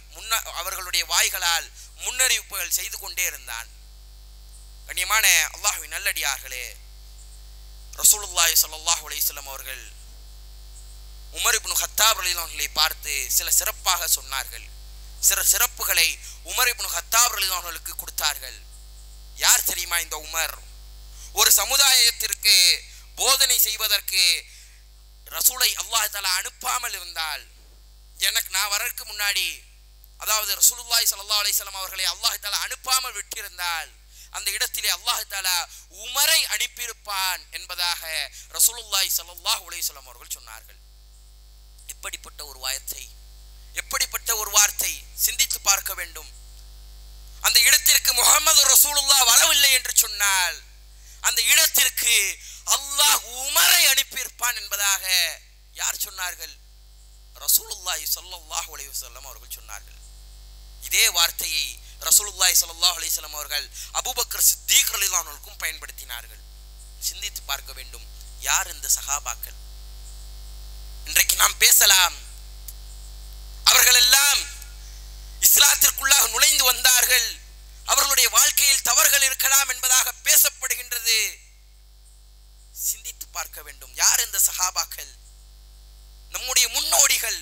அவர்களுடைய வாய்களால் முன்னறிவிப்புகள் செய்து கொண்டே இருந்தான். கண்ணியமான அல்லாஹ்வின் நல்லடியார்களே, ரசூலுல்லாஹி ஸல்லல்லாஹு அலைஹி வஸல்லம் அவர்கள் உமர் இப்னு கத்தாப் ரலியல்லாஹு அன்ஹுவை பார்த்து சில சிறப்பாக சொன்னார்கள். சில சிறப்புகளை உமர் இப்னு கத்தாப் ரலியல்லாஹு அன்ஹுவுக்கு கொடுத்தார்கள். யார் தெரியுமா இந்த உமர்? ஒரு சமுதாயத்திற்கு போதனை செய்வதற்கு ரசூலை அல்லாஹ் தஆலா அனுப்பாமல் இருந்தால், எனக்கு நான் வரக்கு முன்னாடி, அதாவது ரசூலுல்லாஹி ஸல்லல்லாஹு அலைஹி வஸல்லம் அவர்களை அல்லாஹ் தஆலா அனுப்பாமல் விட்டிருந்தால் அந்த இடத்திலே அல்லாஹ் தஆலா உமரை அனுப்பியிருப்பான் என்பதாக ரசூலுல்லாஹி ஸல்லல்லாஹு அலைஹி வஸல்லம் அவர்கள் சொன்னார்கள். எப்படிப்பட்ட ஒரு வார்த்தை, எப்படிப்பட்ட ஒரு வார்த்தை, சிந்தித்து பார்க்க வேண்டும். அந்த இடத்திற்கு முஹம்மது ரசூலுல்லாஹ் வரவில்லை என்று சொன்னால் அந்த இடத்திற்கு அல்லாஹ் உமரை அனுப்பியிருப்பான் என்பதாக யார் சொன்னார்கள்? ரசூலுல்லாஹி ஸல்லல்லாஹு அலைஹி வஸல்லம் அவர்கள் சொன்னார்கள். இதே வார்த்தையை ரசூலுல்லாஹி ஸல்லல்லாஹு அலைஹி வஸல்லம் அவர்கள் அபூபக்கர் சித்திக் ரலியல்லாஹு அன்ஹுவுக்கும் பயன்படுத்தினார்கள். சிந்தித்து பார்க்க வேண்டும், யார் இந்த சஹாபாக்கள்? இன்றைக்கு நாம் பேசலாம், அவர்கள் எல்லாம் இஸ்லாத்திற்குள்ளாக நுழைந்து வந்தார்கள், அவர்களுடைய வாழ்க்கையில் தவறுகள் இருக்கலாம் என்பதாக பேசப்படுகின்றது. சிந்தித்து பார்க்க வேண்டும், யார் இந்த சஹாபாக்கள்? நம்முடைய முன்னோடிகள்.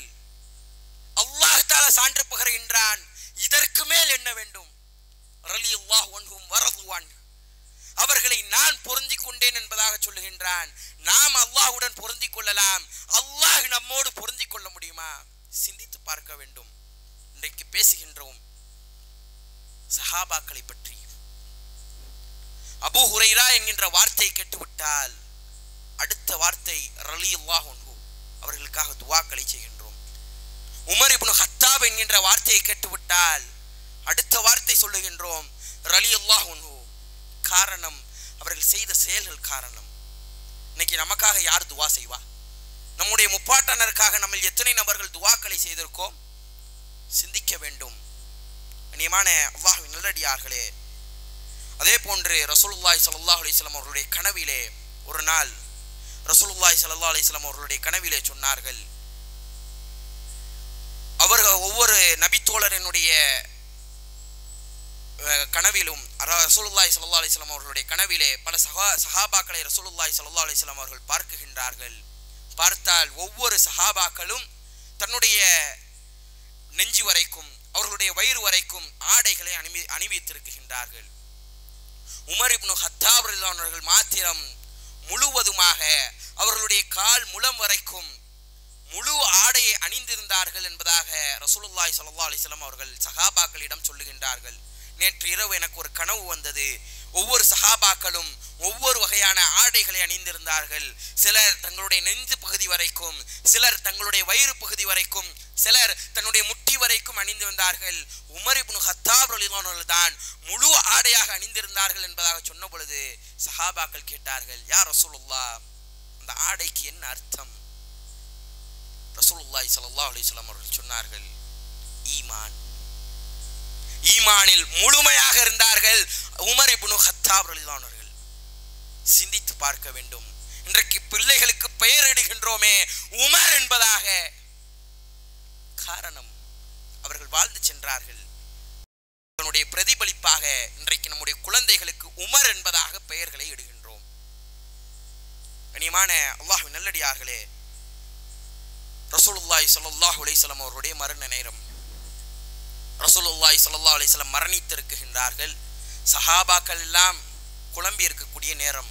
அல்லாஹ் தஆலா சான்று பகர்கின்றான், இதற்கு மேல் என்ன வேண்டும்? ரலியல்லாஹு அன்ஹும் வரதுவான், அவர்களை நான் பொருந்திக் கொண்டேன் என்பதாக சொல்லுகின்றான். நாம் அல்லாஹ்வுடன் பொருந்திக் கொள்ளலாம், அல்லாஹ் நம்மோடு பொருந்திக் கொள்ள முடியுமா? சிந்தித்து பார்க்க வேண்டும். இன்றைக்கு பேசுகின்றோம் சஹாபாக்களை பற்றி. அபூ ஹுரைரா என்கின்ற வார்த்தை கேட்டுவிட்டால் அடுத்த வார்த்தை ரலியல்லாஹு அன்ஹு, அவர்களுக்காக துஆக்களை செய்கின்றோம். உமர் இப்னு ஹத்தாப் என்கின்ற வார்த்தையை கேட்டுவிட்டால் அடுத்த வார்த்தை சொல்லுகின்றோம் ரலியல்லாஹு அன்ஹு. காரணம், அவர்கள் செய்த செயல்கள் காரணம். இன்னைக்கு நமக்காக யார் துவா செய்வா? நம்முடைய முப்பாட்டனருக்காக நம்ம எத்தனை நபர்கள் துவாக்களை செய்திருக்கோம்? சிந்திக்க வேண்டும். கண்ணியமான அல்லாஹ்வின் நல்லடியார்களே, அதே போன்று ரசூலுல்லாஹி ஸல்லல்லாஹு அலைஹி வஸல்லம் அவர்களுடைய கனவிலே ஒரு நாள் ரசூலுல்லாஹி ஸல்லல்லாஹு அலைஹி வஸல்லம் அவர்களுடைய கனவிலே சொன்னார்கள், அவர்கள் ஒவ்வொரு நபித்தோழரினுடைய கனவிலும் ரசூலுல்லாஹி ஸல்லல்லாஹு அலைஹி வஸல்லம் அவர்களுடைய கனவிலே பல சஹாபாக்களை ரசூலுல்லாஹி ஸல்லல்லாஹு அலைஹி வஸல்லம் அவர்கள் பார்க்குகின்றார்கள். பார்த்தால் ஒவ்வொரு சஹாபாக்களும் தன்னுடைய நெஞ்சு வரைக்கும் அவர்களுடைய வயிறு வரைக்கும் ஆடைகளை அணிவித்திருக்கின்றார்கள். உமர் இப்னு ஹத்தாப் ரலியல்லாஹு அன்ஹு அவர்கள் மாத்திரம் முழுவதுமாக அவர்களுடைய கால் முலம் வரைக்கும் முழு ஆடையை அணிந்திருந்தார்கள் என்பதாக ரசூலுல்லாஹி ஸல்லல்லாஹு அலைஹி வஸல்லம் அவர்கள் சஹாபாக்களிடம் சொல்லுகின்றார்கள். நேற்று இரவு எனக்கு ஒரு கனவு வந்தது. ஒவ்வொரு சஹாபாக்களும் ஒவ்வொரு வகையான ஆடைகளை அணிந்திருந்தார்கள். சிலர் தங்களுடைய நெஞ்சு பகுதி வரைக்கும், சிலர் தங்களுடைய வயிறு பகுதி வரைக்கும், சிலர் தன்னுடைய முட்டி வரைக்கும் அணிந்திருந்தார்கள். உமர் இப்னு ஹத்தாப் ரலியல்லாஹு அன்ஹு தான் முழு ஆடையாக அணிந்திருந்தார்கள் என்பதாக சொன்ன பொழுது சஹாபாக்கள் கேட்டார்கள், யா ரசூலுல்லாஹ், அந்த ஆடைக்கு என்ன அர்த்தம்? ரசூலுல்லாஹி ஸல்லல்லாஹு அலைஹி வஸல்லம் அவர்கள் சொன்னார்கள், ஈமான். ஈமானில் முழுமையாக இருந்தார்கள் உமர் இப்னு ஹத்தாப் ரலியல்லாஹு அன்ஹு அவர்கள். சிந்தித்து பார்க்க வேண்டும். இன்றைக்கு பிள்ளைகளுக்கு பெயரிடுகின்றோமே உமர் என்பதாக. காரணம், அவர்கள் வாழ்ந்து சென்றார்கள். அதனுடைய பிரதிபலிப்பாக இன்றைக்கு நம்முடைய குழந்தைகளுக்கு உமர் என்பதாக பெயர்களை இடுகின்றோம். கண்ணியமான அல்லாஹ்வின் நல்லடியார்களே, ரசூலுல்லாஹி ஸல்லல்லாஹு அலைஹி வஸல்லம் அவர்களுடைய மரண நேரம். ரசூலுல்லாஹி ஸல்லல்லாஹு அலைஹி வஸல்லம் மரணித்திருக்கின்றார்கள். சஹாபாக்கள் எல்லாம் குழம்பி இருக்கக்கூடிய நேரம்.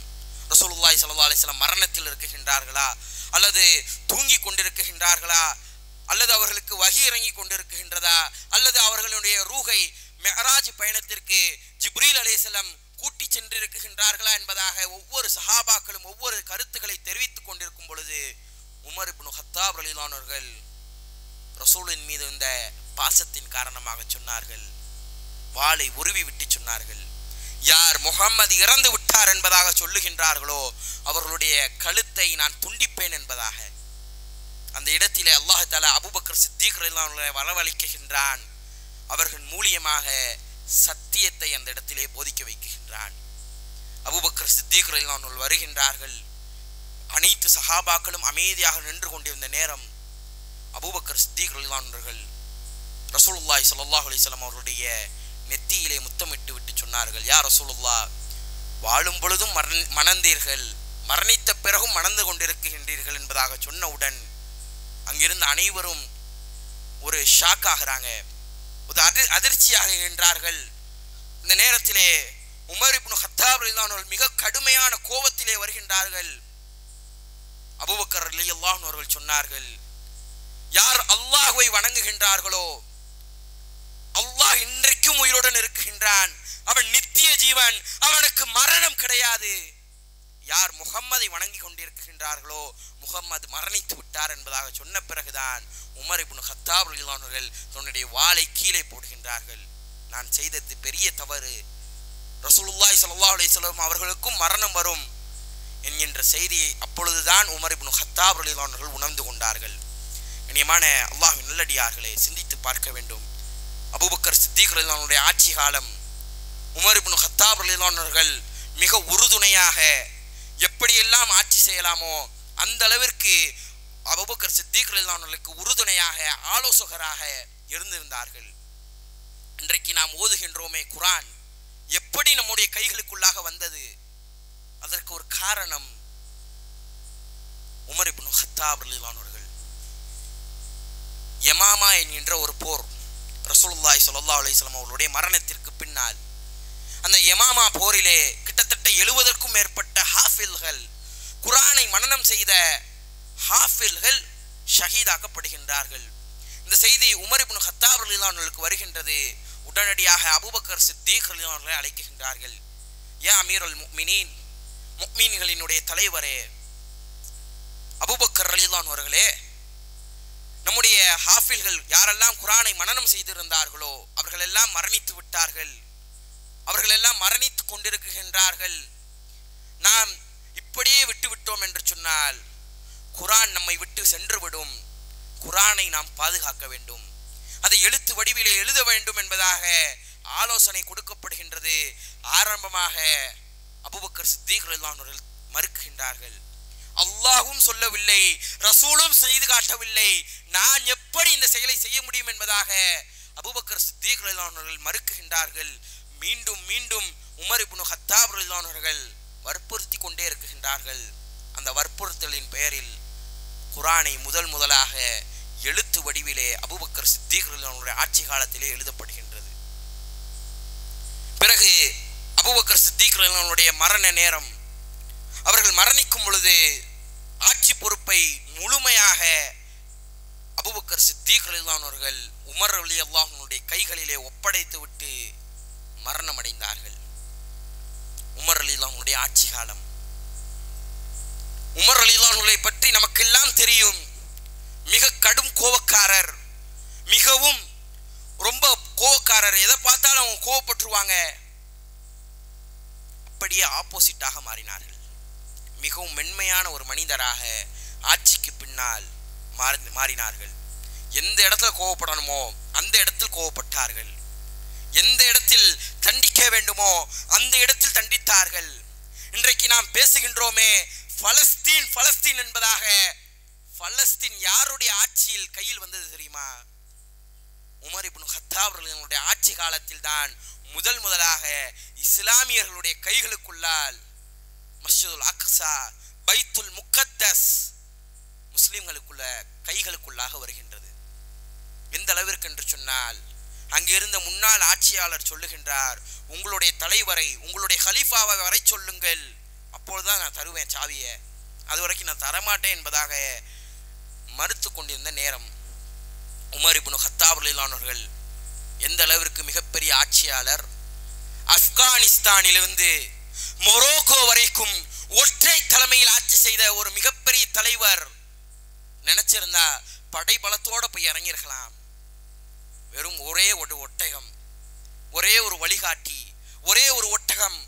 ரசூலுல்லாஹி ஸல்லல்லாஹு அலைஹி வஸல்லம் மரணத்தில் இருக்குகின்றார்களா, அல்லது தூங்கி கொண்டிருக்கின்றார்களா, அல்லது அவர்களுக்கு வஹி இறங்கி கொண்டிருக்கின்றதா, அல்லது அவர்களுடைய ரூஹை மிஅராஜ் பயணத்திற்கு ஜிப்ரீல் அலைஹிஸ்ஸலாம் கூட்டி சென்றிருக்கின்றார்களா என்பதாக ஒவ்வொரு சஹாபாக்களும் ஒவ்வொரு கருத்துக்களை தெரிவித்துக் கொண்டிருக்கும் பொழுது உமர் இப்னு ஹத்தாப் ரலியல்லாஹு அன்ஹு அவர்கள் ரசூலின் மீது இந்த பாசத்தின் காரணமாக சொன்னார்கள், வாளை உருவி விட்டு சொன்னார்கள், யார் முஹம்மது இறந்து விட்டார் என்பதாக சொல்லுகின்றார்களோ அவர்களுடைய கழுத்தை நான் துண்டிப்பேன் என்பதாக. அந்த இடத்திலே அல்லாஹ் தஆலா அபூபக்கர் சித்திக் ரலியல்லாஹு அன்ஹு வரவழைக்கின்றான். அவர்கள் மூலியமாக சத்தியத்தை அந்த இடத்திலே போதிக்க வைக்கின்றான். அபூபக்கர் சித்திக் ரலியல்லாஹு அன்ஹு வருகின்றார்கள். அனைத்து சஹாபாக்களும் அமைதியாக நின்று கொண்டிருந்த நேரம் அபூபக்கர் சித்திக் ரலியல்லாஹு அன்ஹு அவர்கள் ரசூலுல்லாஹி ஸல்லல்லாஹு அலைஹி வஸல்லம் அவர்களுடைய நெத்தியிலே முத்தமிட்டு விட்டு சொன்னார்கள், யா ரசூலுல்லாஹ், வாழும் பொழுதும் மணந்தீர்கள், மரணித்த பிறகும் மணந்து கொண்டிருக்கின்றீர்கள் என்பதாக சொன்னவுடன் அங்கிருந்து அனைவரும் ஒரு ஷாக் ஆகிறாங்க, ஒரு அதிர்ச்சியாகின்றார்கள். இந்த நேரத்திலே உமர் இப்னு ஹத்தாப் ரலியல்லாஹு அன்ஹு மிக கடுமையான கோபத்திலே வருகின்றார்கள். அபூபக்கர் ரலியல்லாஹு அன்ஹு அவர்கள் சொன்னார்கள், யார் அல்லாஹ்வை வணங்குகின்றார்களோ அல்லாஹ் இன்றைக்கும் உயிருடன் இருக்கின்றான், அவன் நித்திய ஜீவன், அவனுக்கு மரணம் கிடையாது. யார் முஹம்மதை வணங்கி கொண்டிருக்கின்றார்களோ முஹம்மது மரணித்து விட்டார் என்பதாக சொன்ன பிறகுதான் உமர் இப்னு ஹத்தாப் ரலியல்லாஹு அன்ஹு அவர்கள் தன்னுடைய வாளை கீழே போடுகின்றார்கள். நான் செய்தது பெரிய தவறு, ரசூலுல்லாஹி ஸல்லல்லாஹு அலைஹி வஸல்லம் அவர்களுக்கும் மரணம் வரும் என்கின்ற செய்தியை அப்பொழுதுதான் உமர் இப்னு ஹத்தாப் ரலியல்லாஹு அன்ஹு அவர்கள் உணர்ந்து கொண்டார்கள். கண்ணியமான அல்லாஹ்வின் நல்லடியார்களே, சிந்தித்து பார்க்க வேண்டும். அபூபக்கர் சித்திக் ரலியல்லாஹு அன்ஹுடைய ஆட்சி காலம், உமர் இப்னு ஹத்தாப் ரலியல்லாஹு அன்ஹு அவர்கள் மிக உறுதுணையாக எப்படியெல்லாம் ஆட்சி செய்யலாமோ அந்த அளவிற்கு அபூபக்கர் சித்திக் ரலியல்லாஹு அன்ஹு அவர்களுக்கு உறுதுணையாக ஆலோசகராக இருந்திருந்தார்கள். இன்றைக்கு நாம் ஓதுகின்றோமே குர்ஆன், எப்படி நம்முடைய கைகளுக்குள்ளாக வந்தது? அதற்கு ஒரு காரணம் உமர் இப்னு ஹத்தாப் ரலியல்லாஹு அன்ஹு அவர்கள். யமாமா என்கின்ற ஒரு போர். ரசூலுல்லாஹி ஸல்லல்லாஹு அலைஹி வஸல்லம் அவர்களுடைய மரணத்திற்கு பின்னால் அந்த யமாமா போரிலே கிட்டத்தட்ட 70க்கும் மேற்பட்ட ஹாஃபில்கள், குர்ஆனை மனனம் செய்த ஹாஃபில்கள் ஷஹீதாக்கப்படுகின்றார்கள். இந்த செய்தி உமர் இப்னு கத்தாப் ரலியல்லாஹு அன்ஹுவுக்கு வருகின்றது. உடனடியாக அபூபக்கர் சித்தீக் ரலியல்லாஹு அன்ஹு அழைக்கின்றார்கள். யா அமீருல் முஃமினீன், முஃமின்களினுடைய தலைவரே அபூபக்கர் ரலியல்லாஹு அன்ஹு அவர்களே, நம்முடைய ஹாஃபில்கள் யாரெல்லாம் குர்ஆனை மனனம் செய்திருந்தார்களோ அவர்கள் எல்லாம் மரணித்து விட்டார்கள், அவர்கள் எல்லாம் மரணித்து கொண்டிருக்கின்றார்கள். நாம் இப்படியே விட்டு விட்டோம் என்று சொன்னால் குர்ஆன் நம்மை விட்டு சென்றுவிடும். குர்ஆனை நாம் பாதுகாக்க வேண்டும், அதை எழுத்து வடிவிலே எழுத வேண்டும் என்பதாக ஆலோசனை கொடுக்கப்படுகின்றது. ஆரம்பமாக அபூபக்கர் சித்தீக் ரலியல்லாஹு அன்ஹு மறுக்கின்றார்கள். அல்லாஹ்வும் சொல்லவில்லை, ரசூலும் செய்து காட்டவில்லை, நான் எப்படி இந்த செயலை செய்ய முடியும் என்பதாக அபூபக்கர் சித்தீக் ரலியல்லாஹு அன்ஹு மறுக்கின்றார்கள். மீண்டும் மீண்டும் உமர் இப்னு கத்தாப் ரலியல்லாஹு அன்ஹு வற்புறுத்தி கொண்டே இருக்கின்றார்கள். அந்த வற்புறுத்தலின் பெயரில் குர்ஆனை முதலாக எழுத்து வடிவிலே அபூபக்கர் சித்தீக் ரலியல்லாஹு அன்ஹு ஆட்சி காலத்திலே எழுதப்படுகின்றது. பிறகு அபூபக்கர் சித்தீக் ரலியல்லாஹு அன்ஹுடைய மரண நேரம், அவர்கள் மரணிக்கும் பொழுது ஆட்சி பொறுப்பை முழுமையாக அபூபக்கர் சித்தீக் ரலியல்லாஹு அன்ஹு அவர்கள் உமர் ரலியல்லாஹு அன்ஹுடைய கைகளிலே ஒப்படைத்து விட்டு மரணம் அடைந்தார்கள். உமர் ரலியல்லாஹு அன்ஹுடைய ஆட்சி காலம். உமர் ரலியல்லாஹு அன்ஹுவை பற்றி நமக்கெல்லாம் தெரியும். மிக கடும் கோபக்காரர், மிகவும் ரொம்ப கோபக்காரர். எதை பார்த்தாலும் அவங்க கோபப்பட்டுருவாங்க. அப்படியே ஆப்போசிட்டாக மாறினார்கள். மிகவும் மென்மையான ஒரு மனிதராக ஆட்சிக்கு பின்னால் மாறினார்கள். எந்த இடத்துல கோபப்படணுமோ அந்த இடத்தில் கோபப்பட்டார்கள். எந்த இடத்தில் தண்டிக்க வேண்டுமோ அந்த இடத்தில் தண்டித்தார்கள். இன்றைக்கு நாம் பேசுகின்றோமே பலஸ்தீன் பலஸ்தீன் என்பதாக, பலஸ்தீன் யாருடைய ஆட்சியில் கையில் வந்தது தெரியுமா? உமர் இப்னு கத்தாப் அவர்களுடைய ஆட்சி காலத்தில் தான் முதலாக இஸ்லாமியர்களுடைய கைகளுக்குள்ளால் மஸ்ஜிதுல் அக்ஸா, பைத்துல் முக்கத்தஸ் முஸ்லிம்களுக்குள்ள கைகளுக்குள்ளாக வருகின்றது. எந்த அளவிற்கு என்று சொன்னால், அங்கிருந்த முன்னாள் ஆட்சியாளர் சொல்லுகின்றார், உங்களுடைய தலைவரை, உங்களுடைய கலீஃபாவை வரை சொல்லுங்கள், அப்பொழுதுதான் நான் தருவேன் சாவியை, அது வரைக்கும் நான் தரமாட்டேன் என்பதாக மறுத்து கொண்டிருந்த நேரம் உமர் இப்னு கத்தாப் ரலியல்லாஹு அன்ஹு அவர்கள் எந்த அளவிற்கு மிகப்பெரிய ஆட்சியாளர். ஆப்கானிஸ்தானிலிருந்து மொரோக்கோ வரைக்கும் ஒற்றை தலைமையில் ஆட்சி செய்த ஒரு மிகப்பெரிய தலைவர். நினைச்சிருந்தா படை பலத்தோட போய் இறங்கியிருக்கலாம். வெறும் ஒரே ஒரு ஒட்டகம், ஒரே ஒரு வழிகாட்டி, ஒரே ஒரு ஒட்டகம்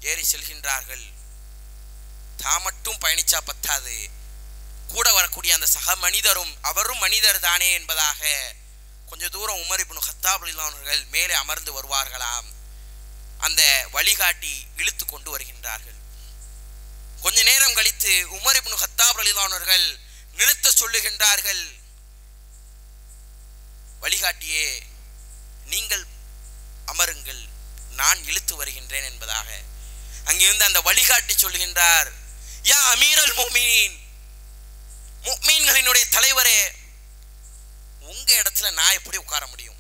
ஏறி செல்கின்றார்கள். தான் மட்டும் பயணிச்சா பத்தாது, கூட வரக்கூடிய அந்த சக மனிதரும் அவரும் மனிதர் தானே என்பதாக கொஞ்ச தூரம் உமர் இப்னு கத்தாப் ரலியல்லாஹு அன்ஹு அவர்கள் மேலே அமர்ந்து வருவார்களாம். அந்த வழிகாட்டி இழுத்து கொண்டு வருகின்றார்கள். கொஞ்ச நேரம் கழித்து உமர் இப்னு கத்தாப் ரலியல்லாஹு அன்ஹு அவர்கள் நிறுத்த சொல்லுகின்றார்கள். வழிகாட்டியே, நீங்கள் அமருங்கள், நான் இழுத்து வருகின்றேன் என்பதாக. அங்கிருந்து அந்த வழிகாட்டி சொல்லுகின்றார், யா அமீரல் முஃமினீன், முஃமின்களினுடைய தலைவரே, உங்க இடத்துல நான் எப்படி உட்கார முடியும்?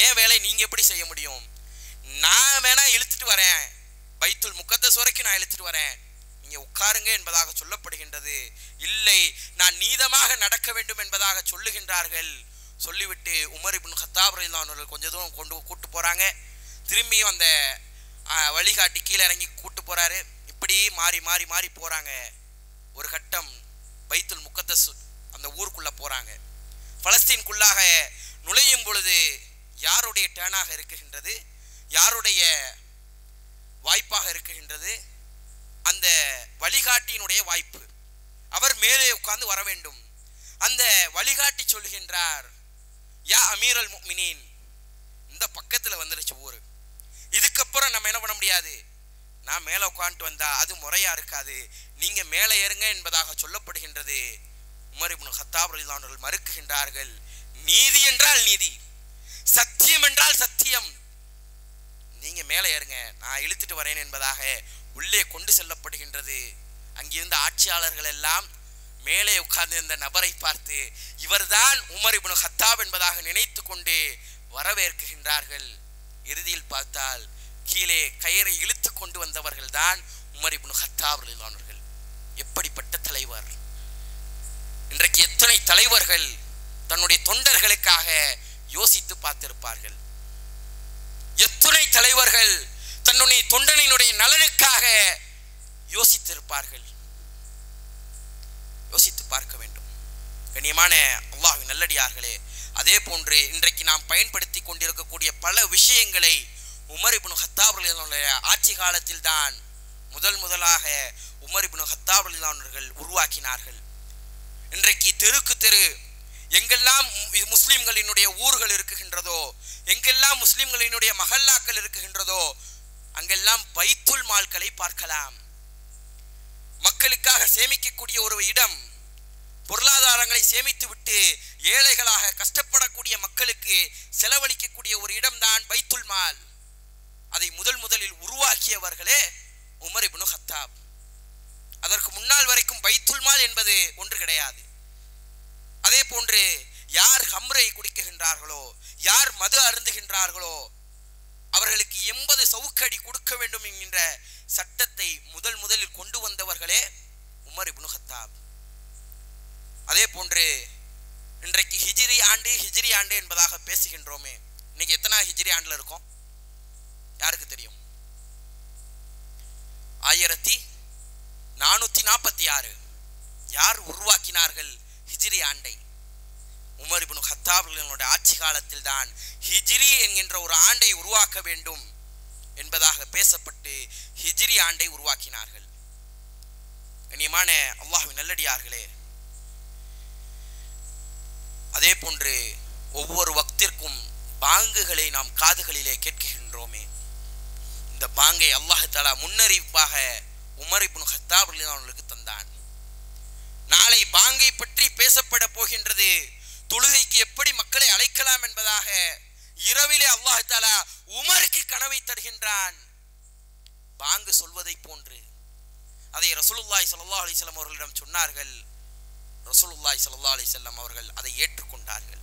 ஏன் வேலை நீங்க எப்படி செய்ய முடியும்? நான் வேணா இழுத்துட்டு வரேன், பைத்துல் முக்கத்தஸ் வரைக்கும் நான் இழுத்துட்டு வரேன், நீங்க உட்காருங்க என்பதாக சொல்லப்படுகின்றது. இல்லை, நான் நீதமாக நடக்க வேண்டும் என்பதாக சொல்லுகின்றார்கள். சொல்லிவிட்டு உமர் இப்னு கத்தாப் ரலியல்லாஹு அன்ஹு கொஞ்ச தூரம் கூட்டு போறாங்க. திரும்பியும் அந்த வழிகாட்டி கீழே இறங்கி கூட்டு போறாரு. இப்படி மாறி மாறி மாறி போறாங்க. ஒரு கட்டம் பைத்துல் முக்கத்தஸ் அந்த ஊருக்குள்ள போறாங்க. பலஸ்தீனுக்குள்ளாக நுழையும் பொழுது யாருடைய டேனாக இருக்குகின்றது, யாருடைய வாய்ப்பாக இருக்குகின்றது? அந்த வழிகாட்டியினுடைய வாய்ப்பு. அவர் மேலே உட்கார்ந்து வர வேண்டும். அந்த வழிகாட்டி சொல்கின்றார், யா அமீரல் முஃமினீன், இந்த பக்கத்துல வந்துருச்சு ஊரு, இதுக்கப்புறம் நம்ம என்ன பண்ண முடியாது, நான் மேலே உட்காந்துட்டு வந்தா அது முறையா இருக்காது, நீங்க மேலே ஏறுங்க என்பதாக சொல்லப்படுகின்றது. உமர் இப்னு கத்தாப் ரலியல்லாஹு அன்ஹு மறுக்குகின்றார்கள். நீதி என்றால் நீதி, சத்தியம் என்றால் சத்தியம், நீங்க மேலே ஏறுங்க, நான் இழுத்துட்டு வரேன் என்பதாக உள்ளே கொண்டு செல்லப்படுகின்றது. அங்கிருந்த ஆட்சியாளர்கள் எல்லாம் மேலே உட்கார்ந்திருந்த நபரை பார்த்து இவர்தான் உமர் இப்னு கத்தாப் என்பதாக நினைத்து கொண்டு வரவேற்கின்றார்கள். இறுதியில் பார்த்தால் கீழே கயிறை இழுத்து கொண்டு வந்தவர்கள் தான் உமர் இப்னு கத்தாப் ரலியல்லாஹு அன்ஹு. எப்படிப்பட்ட தலைவர்! இன்றைக்கு எத்தனை தலைவர்கள் தன்னுடைய தொண்டர்களுக்காக யோசித்து பார்த்திருப்பார்கள்? எத்தனை தலைவர்கள் தன்னுடைய தொண்டனினுடைய நலனுக்காக யோசித்திருப்பார்கள்? யோசித்து பார்க்க வேண்டும். கண்ணியமான அல்லாஹ்வின் நல்லடியார்களே, அதே போன்று இன்றைக்கு நாம் பயன்படுத்தி கொண்டிருக்கக்கூடிய பல விஷயங்களை உமர் இப்னு கத்தாப் ரலியல்லாஹு அன்ஹு ஆட்சி காலத்தில் தான் முதலாக உமர் இப்னு கத்தாப் ரலியல்லாஹு அன்ஹு உருவாக்கினார்கள். இன்றைக்கு தெருக்கு தெரு எங்கெல்லாம் முஸ்லிம்களினுடைய ஊர்கள் இருக்குகின்றதோ, எங்கெல்லாம் முஸ்லிம்களினுடைய மஹல்லாக்கள் இருக்குகின்றதோ, அங்கெல்லாம் பைத்துல் மால்களை பார்க்கலாம். மக்களுக்காக சேமிக்கக்கூடிய ஒரு இடம், பொருளாதாரங்களை சேமித்து விட்டு ஏழைகளாக கஷ்டப்படக்கூடிய மக்களுக்கு செலவழிக்கக்கூடிய ஒரு இடம்தான் பைத்துல் மால். அதை முதலில் உருவாக்கியவர்களே உமர் இப்னு கத்தாப். அதற்கு முன்னால் வரைக்கும் பைத்துல் மால் என்பது ஒன்று கிடையாது. அதே போன்று யார் ஹம்ரை குடிக்குகின்றார்களோ, யார் மது அருந்துகின்றார்களோ, அவர்களுக்கு 80 சவுக்கடி கொடுக்க வேண்டும் என்கின்ற சட்டத்தை முதலில் கொண்டு வந்தவர்களே உமர் இப்னு கத்தாப். அதே போன்று இன்றைக்கு ஹிஜ்ரி ஆண்டு என்பதாக பேசுகின்றோமே, இன்னைக்கு எத்தனை ஹிஜ்ரி ஆண்டுல இருக்கோம்? யாருக்கு தெரியும்? 1446. யார் உருவாக்கினார்கள் ஹிஜ்ரி ஆண்டை? உமர் இப்னு கத்தாப் அவர்களுடைய ஆட்சி காலத்தில் தான் ஹிஜ்ரி என்கின்ற ஒரு ஆண்டை உருவாக்க வேண்டும் என்பதாக பேசப்பட்டு ஹிஜ்ரி ஆண்டை உருவாக்கினார்கள். கண்ணியமான அல்லாஹ்வின் நல்லடியார்களே, அதே போன்று ஒவ்வொரு வக்திற்கும் பாங்குகளை நாம் காதுகளிலே கேட்கின்றோமே, இந்த பாங்கை அல்லாஹ் தஆலா முன்னறிவிப்பாக உமர் இப்னு கத்தாப் அவர்களுக்கு தந்தான். நாளை பாங்கை பற்றி பேசப்பட போகின்றது. தொழுகைக்கு எப்படி மக்களை அழைக்கலாம் என்பதாக இரவிலே அல்லாஹ் தஆலா உமருக்கு கனவை தருகின்றான். பாங்கு சொல்வதை போன்று அதை ரசூலுல்லாஹி ஸல்லல்லாஹு அலைஹி வஸல்லம் அவர்களிடம் சொன்னார்கள். ரசூலுல்லாஹி ஸல்லல்லாஹு அலைஹி வஸல்லம் அவர்கள் அதை ஏற்றுக்கொண்டார்கள்.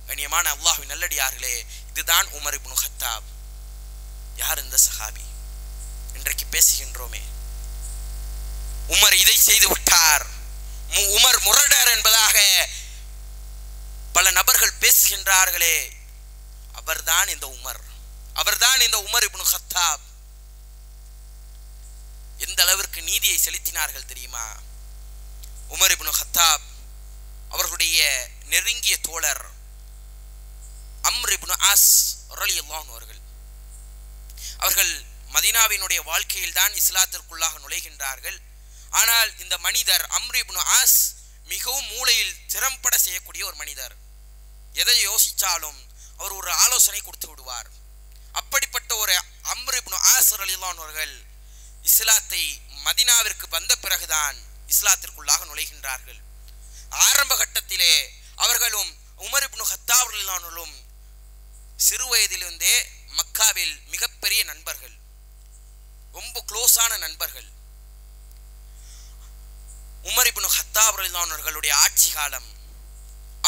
கண்ணியமான அல்லாஹ்வின் நல்லடியார்களே, இதுதான் உமர் இப்னு கத்தாப். யார் இந்த சஹாபி? இன்றைக்கு பேசுகின்றோமே, உமர் இதை செய்து விட்டார், உமர் முரடர் என்பதாக பல நபர்கள் பேசுகின்றார்களே, அவர்தான் இந்த உமர் இப்னு கத்தாப். எந்த அளவிற்கு நீதியை செலுத்தினார்கள் தெரியுமா? உமர் இப்னு கத்தாப் அவர்களுடைய நெருங்கிய தோழர் அம்ர் இப்னு ஆஸ் ரலியல்லாஹு அன்ஹு அவர்கள் மதீனாவினுடைய வாழ்க்கையில் தான் இஸ்லாத்திற்குள்ளாக நுழைகின்றார்கள். ஆனால் இந்த மனிதர் அம்ர் இப்னு ஆஸ் மிகவும் மூளையில் திறம்பட செய்யக்கூடிய ஒரு மனிதர். எதை யோசித்தாலும் அவர் ஒரு ஆலோசனை கொடுத்து விடுவார். அப்படிப்பட்ட ஒரு அம்ர் இப்னு ஆஸ் ரலியல்லாஹு அன்ஹு அவர்கள் இஸ்லாத்தை மதீனாவிற்கு வந்த பிறகுதான் இஸ்லாத்திற்குள்ளாக நுழைகின்றார்கள். ஆரம்ப கட்டத்திலே அவர்களும் உமர் இப்னு கத்தாப் ரலியல்லாஹு அன்ஹுவும் சிறு வயதிலிருந்தே மக்காவில் மிகப்பெரிய நண்பர்கள், ரொம்ப க்ளோஸான நண்பர்கள். உமர் இப்னு கத்தாப் ரலியல்லாஹு அன்ஹு அவர்களுடைய ஆட்சி காலம்,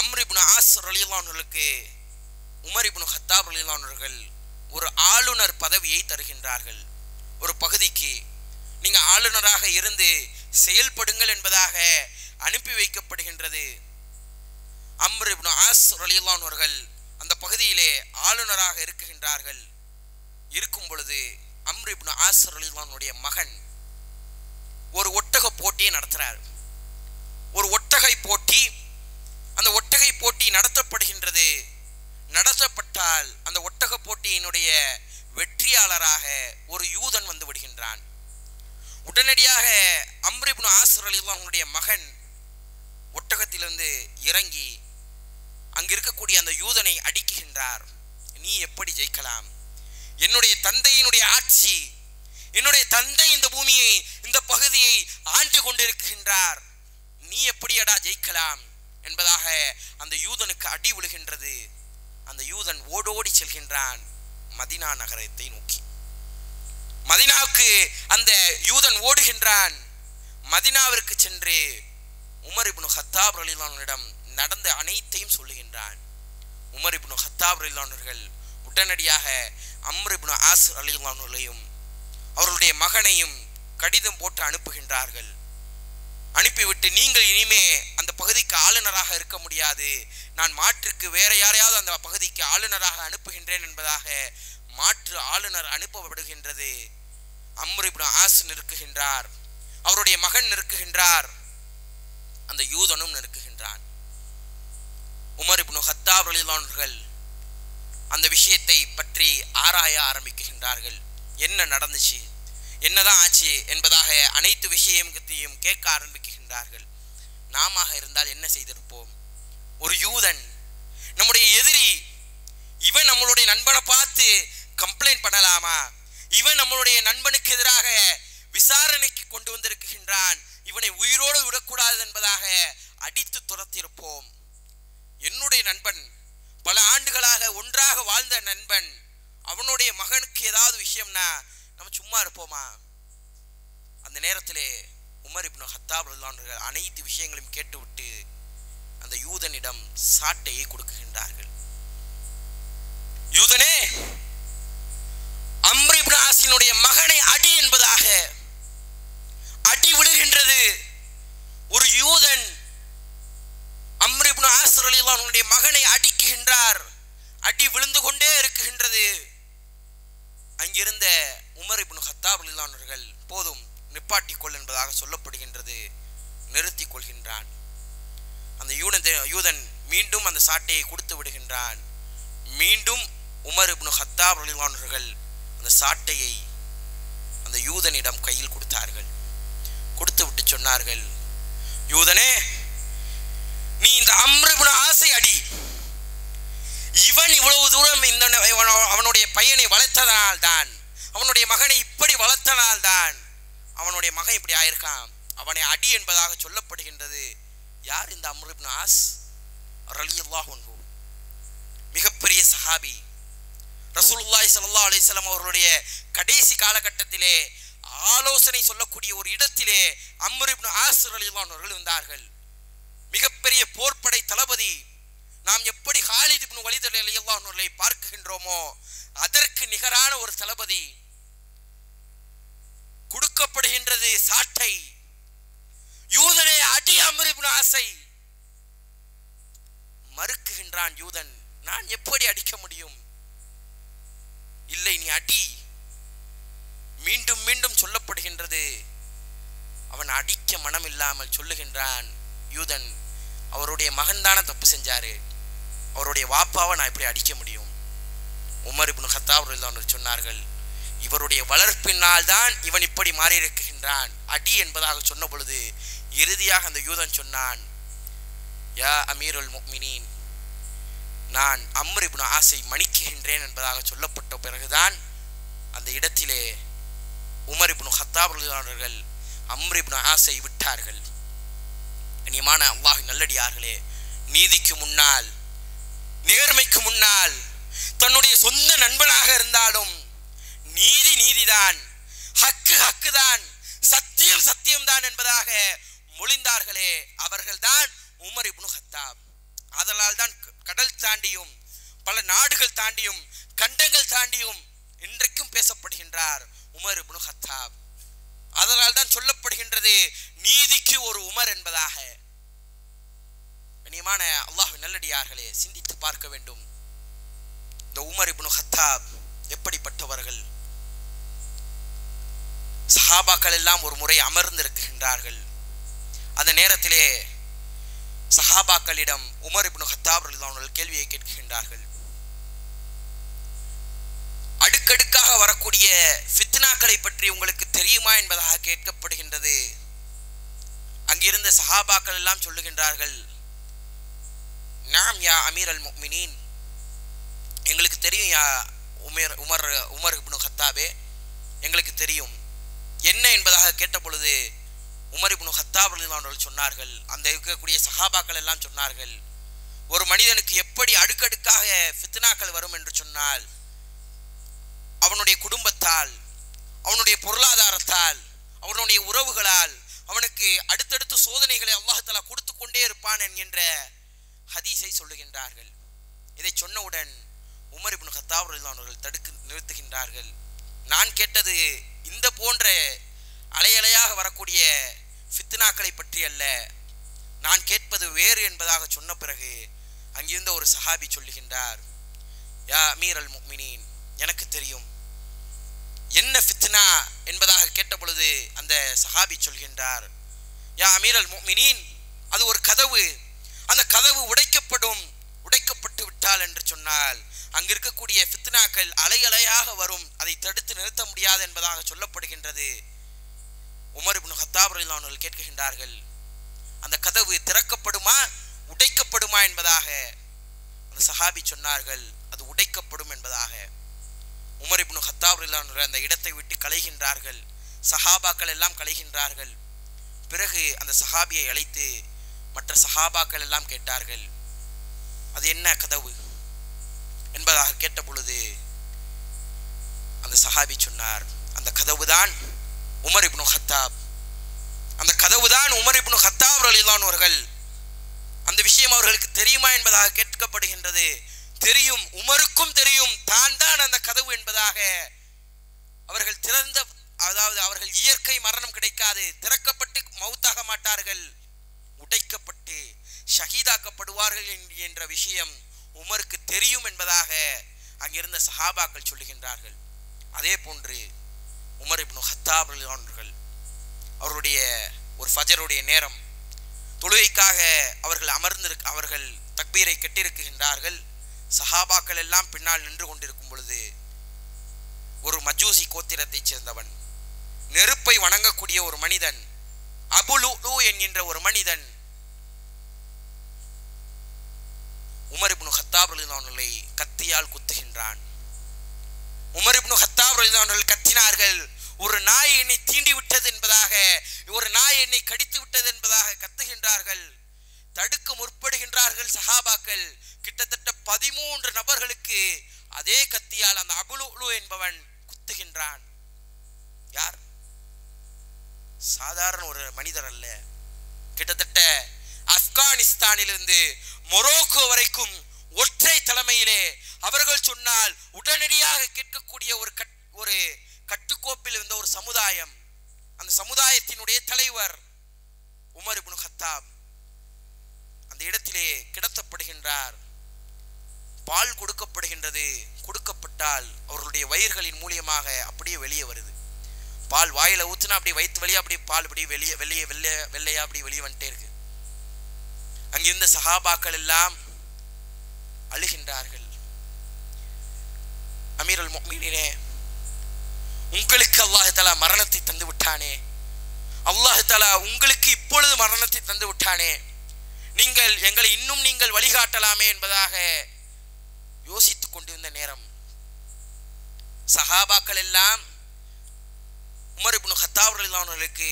அம்ர் இப்னு ஆஸ் ரலியல்லாஹு அன்ஹுவுக்கு உமர் இப்னு கத்தாப் ரலியல்லாஹு அன்ஹு அவர்கள் ஒரு ஆளுநர் பதவியை தருகின்றார்கள். ஒரு பகுதிக்கு நீங்க ஆளுநராக இருந்து செயல்படுங்கள் என்பதாக அனுப்பி வைக்கப்படுகின்றது. அம்ர் இப்னு ஆஸ் ரலியல்லாஹு அன்ஹு அவர்கள் அந்த பகுதியிலே ஆளுநராக இருக்குகின்றார்கள். இருக்கும் பொழுது அம்ர் இப்னு ஆஸ் ரலியல்லாஹு அன்ஹுடைய மகன் ஒரு ஒட்டக போட்டியை நடத்துறார். ஒரு ஒட்டகை போட்டி, அந்த ஒட்டகை போட்டி நடத்தப்படுகின்றது. நடத்தப்பட்டால் அந்த ஒட்டக போட்டியினுடைய வெற்றியாளராக ஒரு யூதன் வந்து விடுகின்றான். உடனடியாக அம்ர் இப்னு ஆஸ் ரலியல்லாஹு அன்ஹுடைய மகன் ஒட்டகத்திலிருந்து இறங்கி அங்கு இருக்கக்கூடிய அந்த யூதனை அடிக்குகின்றார். நீ எப்படி ஜெயிக்கலாம்? என்னுடைய தந்தையினுடைய ஆட்சி, என்னுடைய தந்தை இந்த பூமியை, இந்த பகுதியை ஆண்டு கொண்டிருக்கின்றார், நீ எப்படியடா ஜெயிக்கலாம் என்பதாக அந்த யூதனுக்கு அடி விழுகின்றது. அந்த யூதன் ஓடோடி செல்கின்றான் மதீனா நகரத்தை நோக்கி. மதீனாவுக்கு அந்த யூதன் ஓடுகின்றான். மதீனாவிற்கு சென்று உமர் இப்னு கத்தாப் ரலியல்லாஹு அன்ஹுவிடம் நடந்த அனைத்தையும் சொல்லுகின்றான். உமர் இப்னு கத்தாப் ரலியல்லாஹு அன்ஹுகள் உடனடியாக அம்ர் இப்னு ஆஸ் ரலியல்லாஹு அன்ஹுவையும் அவர்களுடைய மகனையும் கடிதம் போட்டு அனுப்புகின்றார்கள். அனுப்பிவிட்டு, நீங்கள் இனிமே அந்த பகுதிக்கு ஆளுநராக இருக்க முடியாது, நான் மாற்றுக்கு வேற யாரையாவது அந்த பகுதிக்கு ஆளுநராக அனுப்புகின்றேன் என்பதாக மாற்று ஆளுநர் அனுப்பப்படுகின்றது. அம்ர் இப்னு ஆஸ் நிற்குகின்றார், அவருடைய மகன் நிற்குகின்றார், அந்த யூதனும் நிற்குகின்றான். உமர் இப்னு கத்தாப் ரலியல்லாஹு அன்ஹுகள் அந்த விஷயத்தை பற்றி ஆராய ஆரம்பிக்கின்றார்கள். என்ன நடந்துச்சு, என்னதான் ஆச்சு என்பதாக அனைத்து விஷயத்தையும் கேட்க ஆரம்பிக்கின்றார்கள். நாம இருந்தால் என்ன செய்திருப்போம்? ஒரு யூதன், நம்முடைய எதிரி, இவன் நம்மளுடைய நண்பனை பார்த்து கம்ப்ளைண்ட் பண்ணலாமா? இவன் நம்மளுடைய நண்பனுக்கு எதிராக விசாரணைக்கு கொண்டு வந்திருக்கின்றான், இவனை உயிரோடு விடக்கூடாது என்பதாக அடித்து துரத்திருப்போம். என்னுடைய நண்பன், பல ஆண்டுகளாக ஒன்றாக வாழ்ந்த நண்பன், அவனுடைய மகனுக்கு ஏதாவது விஷயம்னா நம்ம சும்மா இருப்போமா? அந்த நேரத்திலே உமர் இப்னு கத்தாப் ரலியல்லாஹு அன்ஹு அனைத்து விஷயங்களையும் கேட்டுவிட்டு அந்த யூதனிடம் சாட்டையை கொடுக்குகின்றார்கள். யூதனே, அம்ர் இப்னு ஆஸினுடைய மகனை அடி என்பதாக அடி விழுகின்றது. ஒரு யூதன் அம்ர் இப்னு ஆஸ் ரலியல்லாஹு அன்ஹுடைய மகனை அடிக்குகின்றார். அடி விழுந்து கொண்டே இருக்குகின்றது. அங்கிருந்த உமர் இப்னு கத்தாப் ரலியல்லாஹு அன்ஹுகள் போதும் நிப்பாட்டிக் கொள் என்பதாக சொல்லப்படுகின்றது. நிறுத்திக் கொள்கின்றான். அந்த யூதன் மீண்டும் அந்த சாட்டையை கொடுத்து விடுகின்றான். மீண்டும் உமர் இப்னு கத்தாப் ரலியல்லாஹு அன்ஹுகள் அந்த சாட்டையை அந்த யூதனிடம் கையில் கொடுத்தார்கள். கொடுத்து விட்டு சொன்னார்கள், யூதனே, நீ இந்த அம்ர் இப்னு ஆஸை அடி. இவன் இவ்வளவு தூரம் அவனுடைய பையனை வளர்த்ததனால் தான், அவனுடைய மகனை இப்படி வளர்த்தனால் தான் அவனுடைய மகன் இப்படி ஆயிருக்கான். அவனை அடி என்பதாக சொல்லப்படுகின்றது. யார் இந்த அம்ர் இப்னு ஆஸ் ரலியல்லாஹு அன்ஹு? மிகப்பெரிய சஹாபி. ரசூலுல்லாஹி ஸல்லல்லாஹு அலைஹி வஸல்லம் அவர்களுடைய கடைசி காலகட்டத்திலே ஆலோசனை சொல்லக்கூடிய ஒரு இடத்திலே அம்ர் இப்னு ஆஸ் ரலியல்லாஹு அன்ஹு இருந்தார்கள். மிகப்பெரிய போர்ப்படை தளபதி. நாம் எப்படி காலித் இப்னு வலீத் ரலியல்லாஹு அன்ஹுவை பார்க்கின்றோமோ அதற்கு நிகரான ஒரு தளபதி. கொடுக்கப்படுகின்றது சாட்டை. யூதனே, அடி அம்ர் இப்னு ஆஸை. மறுக்குகின்றான் யூதன். நான் எப்படி அடிக்க முடியும்? இல்லை, நீ அடி. மீண்டும் மீண்டும் சொல்லப்படுகின்றது. அவன் அடிக்க மனம் இல்லாமல் சொல்லுகின்றான் யூதன், அவருடைய மகன் தானே தப்பு செஞ்சாரு, அவருடைய வாப்பாவை நான் எப்படி அடிக்க முடியும்? உமர் இப்னு கத்தாப் ரலியல்லாஹு அன்ஹு சொன்னார்கள், இவருடைய வளர்ப்பினால் தான் இவன் இப்படி மாறி இருக்கின்றான், அடி என்பதாக சொன்ன பொழுது இறுதியாக அந்த யூதன் சொன்னான், யா அமீருல் முஃமினீன், நான் அம்ர் இப்னு ஆஸை மன்னிக்கின்றேன் என்பதாக சொல்லப்பட்ட பிறகுதான் அந்த இடத்திலே உமர் இப்னு கத்தாப் ரலியல்லாஹு அன்ஹு அம்ர் இப்னு ஆஸை விட்டார்கள். கண்ணியமான அல்லாஹ்வின் நல்லடியார்களே, நீதிக்கு முன்னால், நேர்மைக்கு முன்னால், தன்னுடைய சொந்த நண்பனாக இருந்தாலும் நீதி நீதிதான், ஹக்கு ஹக்குதான், சத்தியம் சத்தியம்தான் என்பதாக மொழிந்தார்களே, அவர்கள்தான் உமர் இப்னு கத்தாப். அதனால் தான் கடல் தாண்டியும் பல நாடுகள் தாண்டியும் கண்டங்கள் தாண்டியும் இன்றைக்கும் பேசப்படுகின்றார் உமர் இப்னு கத்தாப். அதனால் தான் சொல்லப்படுகின்றது நீதிக்கு ஒரு உமர் என்பதாக. கண்ணியமான அல்லாஹ்வின் நல்லடியார்களே, சிந்தித்து பார்க்க வேண்டும். இந்த உமர் இப்னு கத்தாப் எப்படிப்பட்டவர்கள்? சஹாபாக்கள் எல்லாம் ஒரு முறை அமர்ந்திருக்கின்றார்கள். அந்த நேரத்திலே சஹாபாக்களிடம் உமர் இப்னு கத்தாப் ரலியல்லாஹு அன்ஹு கேள்வியை கேட்கின்றார்கள். அடுக்கடுக்காக வரக்கூடிய ஃபித்னாக்களை பற்றி உங்களுக்கு தெரியுமா என்பதாக கேட்கப்படுகின்றது. அங்கிருந்த சஹாபாக்கள் எல்லாம் சொல்லுகின்றார்கள், நாம் யா அமீர் அல் முஃமினீன், எங்களுக்கு தெரியும் யா உமர் இப்னு கத்தாபே, எங்களுக்கு தெரியும். என்ன என்பதாக கேட்ட பொழுது உமர் இப்னு கத்தாப் ரலியல்லாஹு அன்ஹு சொன்னார்கள், அந்த இருக்கக்கூடிய சஹாபாக்கள் எல்லாம் சொன்னார்கள், ஒரு மனிதனுக்கு எப்படி அடுக்கடுக்காக ஃபித்னாக்கள் வரும் என்று சொன்னால், அவனுடைய குடும்பத்தால், அவனுடைய பொருளாதாரத்தால், அவனுடைய உறவுகளால், அவனுக்கு அடுத்தடுத்து சோதனைகளை அல்லாஹ் தஆலா கொடுத்து கொண்டே இருப்பான் என்கின்ற ஹதீஸை சொல்லுகின்றார்கள். இதை சொன்னவுடன் உமர் இப்னு கத்தாப் ரலியல்லாஹு அவர்கள் தடுத்து நிறுத்துகின்றார்கள். நான் கேட்டது இந்த போன்ற அலையலையாக வரக்கூடிய ஃபித்னாக்களை பற்றி அல்ல, நான் கேட்பது வேறு என்பதாக சொன்ன பிறகு அங்கிருந்த ஒரு சஹாபி சொல்லுகின்றார், யா அமீர் அல் முஃமினீன், எனக்கு தெரியும். என்ன ஃபித்னா என்பதாக கேட்ட பொழுது அந்த சஹாபி சொல்கின்றார், யா அமீர் அல் முஃமினீன், அது ஒரு கதவு, அந்த கதவு உடைக்கப்பட்டு விட்டால் என்று சொன்னால் அங்கு இருக்கக்கூடிய ஃபித்னாக்கள் அலை அலையாக வரும், அதை தடுத்து நிறுத்த முடியாது என்பதாக சொல்லப்படுகின்றது. உமர் இப்னு கத்தாப் ரலியல்லாஹு அன்ஹு கேட்கின்றார்கள், அந்த கதவு திறக்கப்படுமா உடைக்கப்படுமா என்பதாக. அந்த சஹாபி சொன்னார்கள், அது உடைக்கப்படும் என்பதாக. உமர் இப்னு கத்தாப் ரலியல்லாஹு அன்ஹு அந்த இடத்தை விட்டு கலைகின்றார்கள். சஹாபாக்கள் எல்லாம் கலைகின்றார்கள். பிறகு அந்த சஹாபியை அழைத்து மற்ற சஹாபாக்கள் எல்லாம் கேட்டார்கள், அது என்ன கதவு என்பதாக கேட்ட பொழுது அந்த சஹாபி சொன்னார், அந்த கதவுதான் உமர் இப்னு கத்தாப், அந்த கதவுதான் உமர் இப்னு கத்தாப் ரலியல்லாஹு அன்ஹு அவர்கள். அந்த விஷயம் அவர்களுக்கு தெரியுமா என்பதாக கேட்கப்படுகின்றது. தெரியும், உமருக்கும் தெரியும், தான் தான் அந்த கதவு என்பதாக. அவர்கள் திறந்த, அதாவது அவர்கள் இயற்கை மரணம் கிடைக்காது, திறக்கப்பட்டு மௌத்தாக மாட்டார்கள், உடைக்கப்பட்டு ஷஹீதாக்கப்படுவார்கள் என்ற விஷயம் உமருக்கு தெரியும் என்பதாக அங்கிருந்த சஹாபாக்கள் சொல்லுகின்றார்கள். அதே போன்று உமர் இப்னு கத்தாப் ரலியல்லாஹு அன்ஹு அவருடைய ஒரு ஃபஜருடைய நேரம், தொழுகைக்காக அவர்கள் தக்பீரை கட்டியிருக்கின்றார்கள். சஹாபாக்கள் எல்லாம் பின்னால் நின்று கொண்டிருக்கும் பொழுது ஒரு மஜூசி கோத்திரத்தைச் சேர்ந்தவன், நெருப்பை வணங்கக்கூடிய ஒரு மனிதன், அபு லுலு என்கின்ற ஒரு மனிதன் உமர் இப்னு கத்தாப் ரலியல்லாஹு அன்ஹு கத்தியால் குத்துகின்றான். உமர் இப்னு கத்தாப் ரலியல்லாஹு அன்ஹு கத்தினார்கள், ஒரு நாய் என்னை தீண்டி விட்டது என்பதாக, ஒரு நாய் என்னை கடித்து விட்டது என்பதாக கத்துகின்றார்கள். தடுக்க முற்படுகின்றார்கள் சஹாபாக்கள். கிட்டத்தட்ட 13 நபர்களுக்கு அதே கத்தியால் அந்த அபு லுலு என்பவன் குத்துகின்றான். யார்? சாதாரண ஒரு மனிதர் அல்ல. கிட்டத்தட்ட ஆப்கானிஸ்தானிலிருந்து மொரோக்கோ வரைக்கும் ஒற்றை தலைமையிலே அவர்கள் சொன்னால் உடனடியாக கேட்கக்கூடிய ஒரு கட்டுக்கோப்பில் இருந்த ஒரு சமுதாயம். அந்த சமுதாயத்தினுடைய தலைவர் உமர் இப்னு கத்தாப் அந்த இடத்திலே கிடத்தப்படுகின்றார். பால் கொடுக்கப்படுகின்றது. கொடுக்கப்பட்டால் அவர்களுடைய வயிறுகளின் மூலியமாக அப்படியே வெளியே வருது. பால் வாயில ஊத்துனா அப்படியே வயிற்று வழியா அப்படியே பால் அப்படியே வெள்ளையா அப்படி வெளியே வந்துட்டே இருக்கு. அங்கிருந்த சஹாபாக்கள் எல்லாம் அழுகின்றார்கள். அமீர் அல் முஃமினீனே, உங்களுக்கு அல்லாஹ் தஆலா மரணத்தை தந்து விட்டானே, அல்லாஹ் தஆலா உங்களுக்கு இப்பொழுது மரணத்தை தந்து விட்டானே, எங்களை இன்னும் நீங்கள் வழிகாட்டலாமே என்பதாக யோசித்துக் கொண்டிருந்த நேரம் சஹாபாக்கள் எல்லாம் உமர் இப்னு கத்தாப் ரலியல்லாஹு அன்ஹுவுக்கு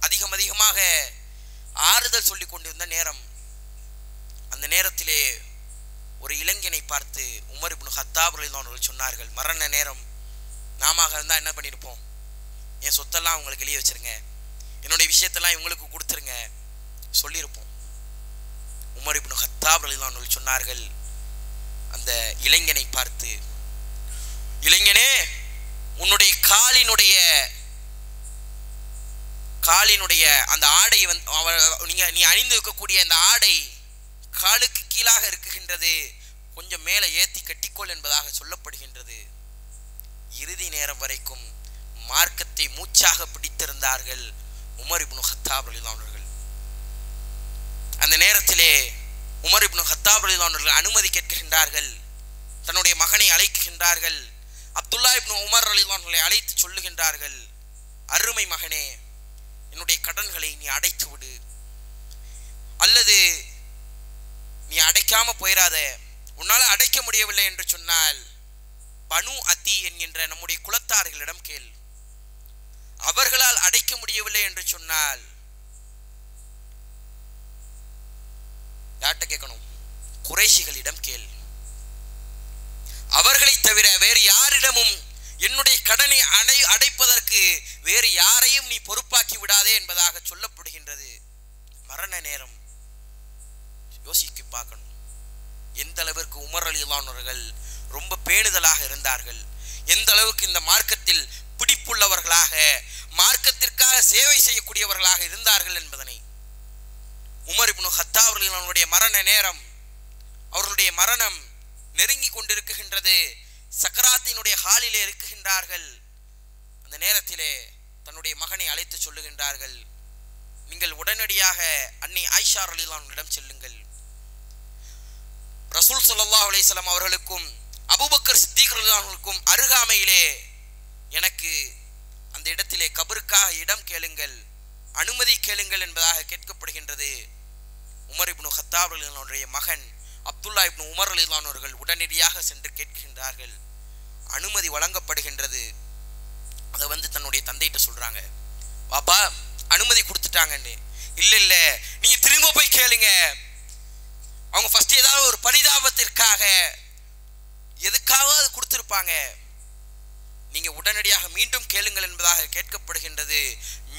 அதிகமாக ஆறுதல் சொல்லிக் கொண்டிருந்த நேரம். அந்த நேரத்திலே ஒரு இளைஞனை பார்த்து உமர் இப்னு கத்தாப் ரலியல்லாஹு அன்ஹு சொன்னார்கள், மரண நேரம், நாம இருந்தா என்ன பண்ணிருப்போம், என் சொத்தெல்லாம் உங்களுக்கு வெளியே வச்சிருங்க, என்னுடைய விஷயத்தெல்லாம் இவங்களுக்கு கொடுத்துருங்க சொல்லியிருப்போம். உமர் இப்னு கத்தாப் ரலியல்லாஹு அன்ஹு சொன்னார்கள் அந்த இளைஞனை பார்த்து, இளைஞனே, உன்னுடைய காலினுடைய அந்த ஆடை நீ அணிந்து இருக்கக்கூடிய அந்த ஆடை காலுக்கு கீழாக இருக்குகின்றது, கொஞ்சம் மேலே ஏத்தி கட்டிக்கொள் என்பதாக சொல்லப்படுகின்றது. இறுதி நேரம் வரைக்கும் மார்க்கத்தை மூச்சாக பிடித்திருந்தார்கள் உமர் இப்னு கத்தாப் ரலியல்லாஹு அன்ஹு. அந்த நேரத்திலே உமர் இப்னு கத்தாப் ரலியல்லாஹு அன்ஹு அனுமதி கேட்கின்றார்கள். தன்னுடைய மகனை அழைக்கின்றார்கள். அப்துல்லா இப்னு உமர் ரலியல்லாஹு அன்ஹு அழைத்து சொல்லுகின்றார்கள், அருமை மகனே, என்னுடைய கடன்களை நீ அடைத்து விடு, அல்லது நீ அடைக்காம போயிடாத. உன்னால் அடைக்க முடியவில்லை என்று சொன்னால் பனு அத்தி என்கின்ற நம்முடைய குலத்தார்களிடம் கேள். அவர்களால் அடைக்க முடியவில்லை என்று சொன்னால் யார்கிட்ட கேட்கணும்? குறைஷிகளிடம் கேள். அவர்களை தவிர வேறு யாரிடமும் என்னுடைய கடனை அடைப்பதற்கு வேறு யாரையும் நீ பொறுப்பாக்கி விடாதே என்பதாக சொல்லப்படுகின்றது. மரண நேரம் யோசிக்க பார்க்கணும். எந்த அளவிற்கு உமர் ரலியல்லாஹு அவர்கள் ரொம்ப பேணுதலாக இருந்தார்கள், எந்த அளவுக்கு இந்த மார்க்கத்தில் பிடிப்புள்ளவர்களாக மார்க்கத்திற்காக சேவை செய்யக்கூடியவர்களாக இருந்தார்கள் என்பதனை. உமர் இப்னு கத்தாப் ரலியல்லாஹு அன்ஹுடைய மரண நேரம், அவர்களுடைய மரணம் நெருங்கி கொண்டிருக்கின்றது. சக்கராத்தினுடைய ஹாலிலே இருக்குகின்றார்கள். அந்த நேரத்திலே தன்னுடைய மகனை அழைத்து சொல்லுகின்றார்கள், நீங்கள் உடனடியாக அன்னை ஆயிஷா ரலியல்லாஹு அன்ஹாவிடம் செல்லுங்கள். ரசூல் ஸல்லல்லாஹு அலைஹி வஸல்லம் அவர்களுக்கும் அபூபக்கர் சித்திக் ரலியல்லாஹு அன்ஹுக்கும் அருகாமையிலே எனக்கு அந்த இடத்திலே கபருக்காக இடம் கேளுங்கள், அனுமதி கேளுங்கள் என்பதாக கேட்கப்படுகின்றது. உமர் இப்னு கத்தாப் ரலியல்லாஹு அன்ஹுடைய மகன் அப்துல்லா இப்னு உமர் ரலியல்லாஹு அன்ஹு அவர்கள் உடனடியாக சென்று கேட்கின்றார்கள். அனுமதி வழங்கப்படுகின்றது. அதை வந்து தன்னுடைய தந்தையிட்ட சொல்றாங்க, பாப்பா அனுமதி கொடுத்துட்டாங்கன்னு. இல்ல இல்ல நீங்க திரும்ப போய் கேளுங்க. அவங்க ஃபர்ஸ்ட் ஏதாவது ஒரு பரிதாபத்திற்காக எதுக்காக அது கொடுத்திருப்பாங்க, நீங்க உடனடியாக மீண்டும் கேளுங்கள் என்பதாக கேட்கப்படுகின்றது.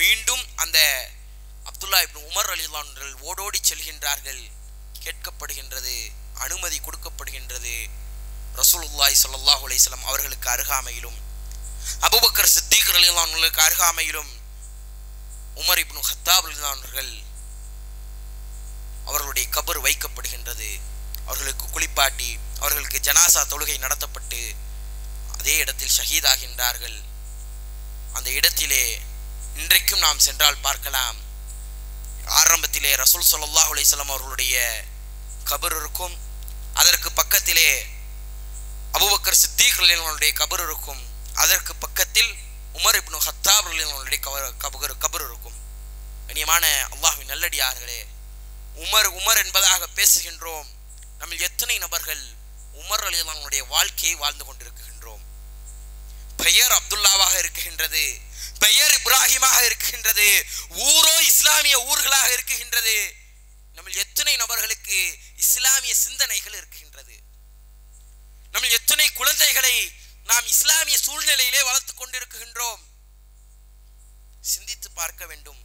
மீண்டும் அந்த அப்துல்லா இப்னு உமர் ரலியல்லாஹு அன்ஹு ஓடோடி செல்கின்றார்கள். கேட்கப்படுகின்றது, அனுமதி கொடுக்கப்படுகின்றது. ரசூலுல்லாஹி ஸல்லல்லாஹு அலைஹி வஸல்லம் அவர்களுக்கு அருகாமையிலும் அபூபக்கர் சித்திக் ரலியல்லாஹு அன்ஹுவுக்கு அருகாமையிலும் உமர் இப்னு கத்தாப் ரலியல்லாஹு அன்ஹு அவர்களுடைய கபர் வைக்கப்படுகின்றது. அவர்களுக்கு குளிப்பாட்டி அவர்களுக்கு ஜனாசா தொழுகை நடத்தப்பட்டு அதே இடத்தில் ஷஹீதாகின்றார்கள். அந்த இடத்திலே இன்றைக்கும் நாம் சென்றால் பார்க்கலாம். ஆரம்பத்திலே ரசூல் ஸல்லல்லாஹு அலைஹி வஸல்லம் அவர்களுடைய கபர் இருக்கும், அதற்கு பக்கத்திலே அபூபக்கர் சித்திக் ரலியல்லாஹு அன்ஹுவுடைய கபர் இருக்கும், அதற்கு பக்கத்தில் உமர் இப்னு கத்தாப் ரலியல்லாஹு அன்ஹுவுடைய கபர் இருக்கும். கண்ணியமான அல்லாஹ்வின் நல்லடியார்களே, உமர் உமர் என்பதாக பேசுகின்றோம். நம்ம எத்தனை நபர்கள் உமர் ரலியல்லாஹு அன்ஹுவுடைய வாழ்க்கையை வாழ்ந்து கொண்டிருக்கின்றோம். பெயர் அப்துல்லாவாக இருக்குகின்றது, பெயர் இப்ராஹிமாக இருக்குகின்றது, ஊரோ இஸ்லாமிய ஊர்களாக இருக்குகின்றது. நம்ம எத்தனை நபர்களுக்கு இஸ்லாமிய சிந்தனைகள் இருக்குகின்றது. நம்ம எத்தனை குழந்தைகளை நாம் இஸ்லாமிய சூழ்நிலையிலே வளர்த்து கொண்டிருக்கின்றோம். சிந்தித்து பார்க்க வேண்டும்.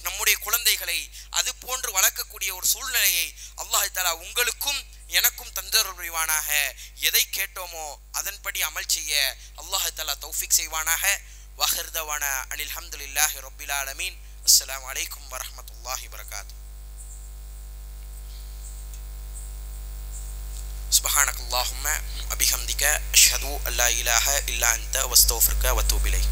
நம்முடைய குழந்தைகளை அது போன்று வளர்க்கக்கூடிய ஒரு சூழ்நிலையை அல்லாஹ் தஆலா உங்களுக்கும் எனக்கும் தந்தருள் புரிவானாக. எதை கேட்டோமோ அதன்படி அமல் செய்ய அல்லாஹ் தஆலா தௌஃபீக் செய்வானாக. வஹிர் தவானா அனில் ஹம்துலில்லாஹி ரப்பில் ஆலமீன். அஸ்ஸலாமு அலைக்கும் வரஹ்மத்துல்லாஹி வபரகாத்துஹு. சுப்ஹானக்கல்லாஹும்ம வபிஹம்திக அஷ்ஹது அல்லா இலாஹா இல்லா அன்த வஸ்தக்ஃபிருக வஅத்தூபு இலைக்.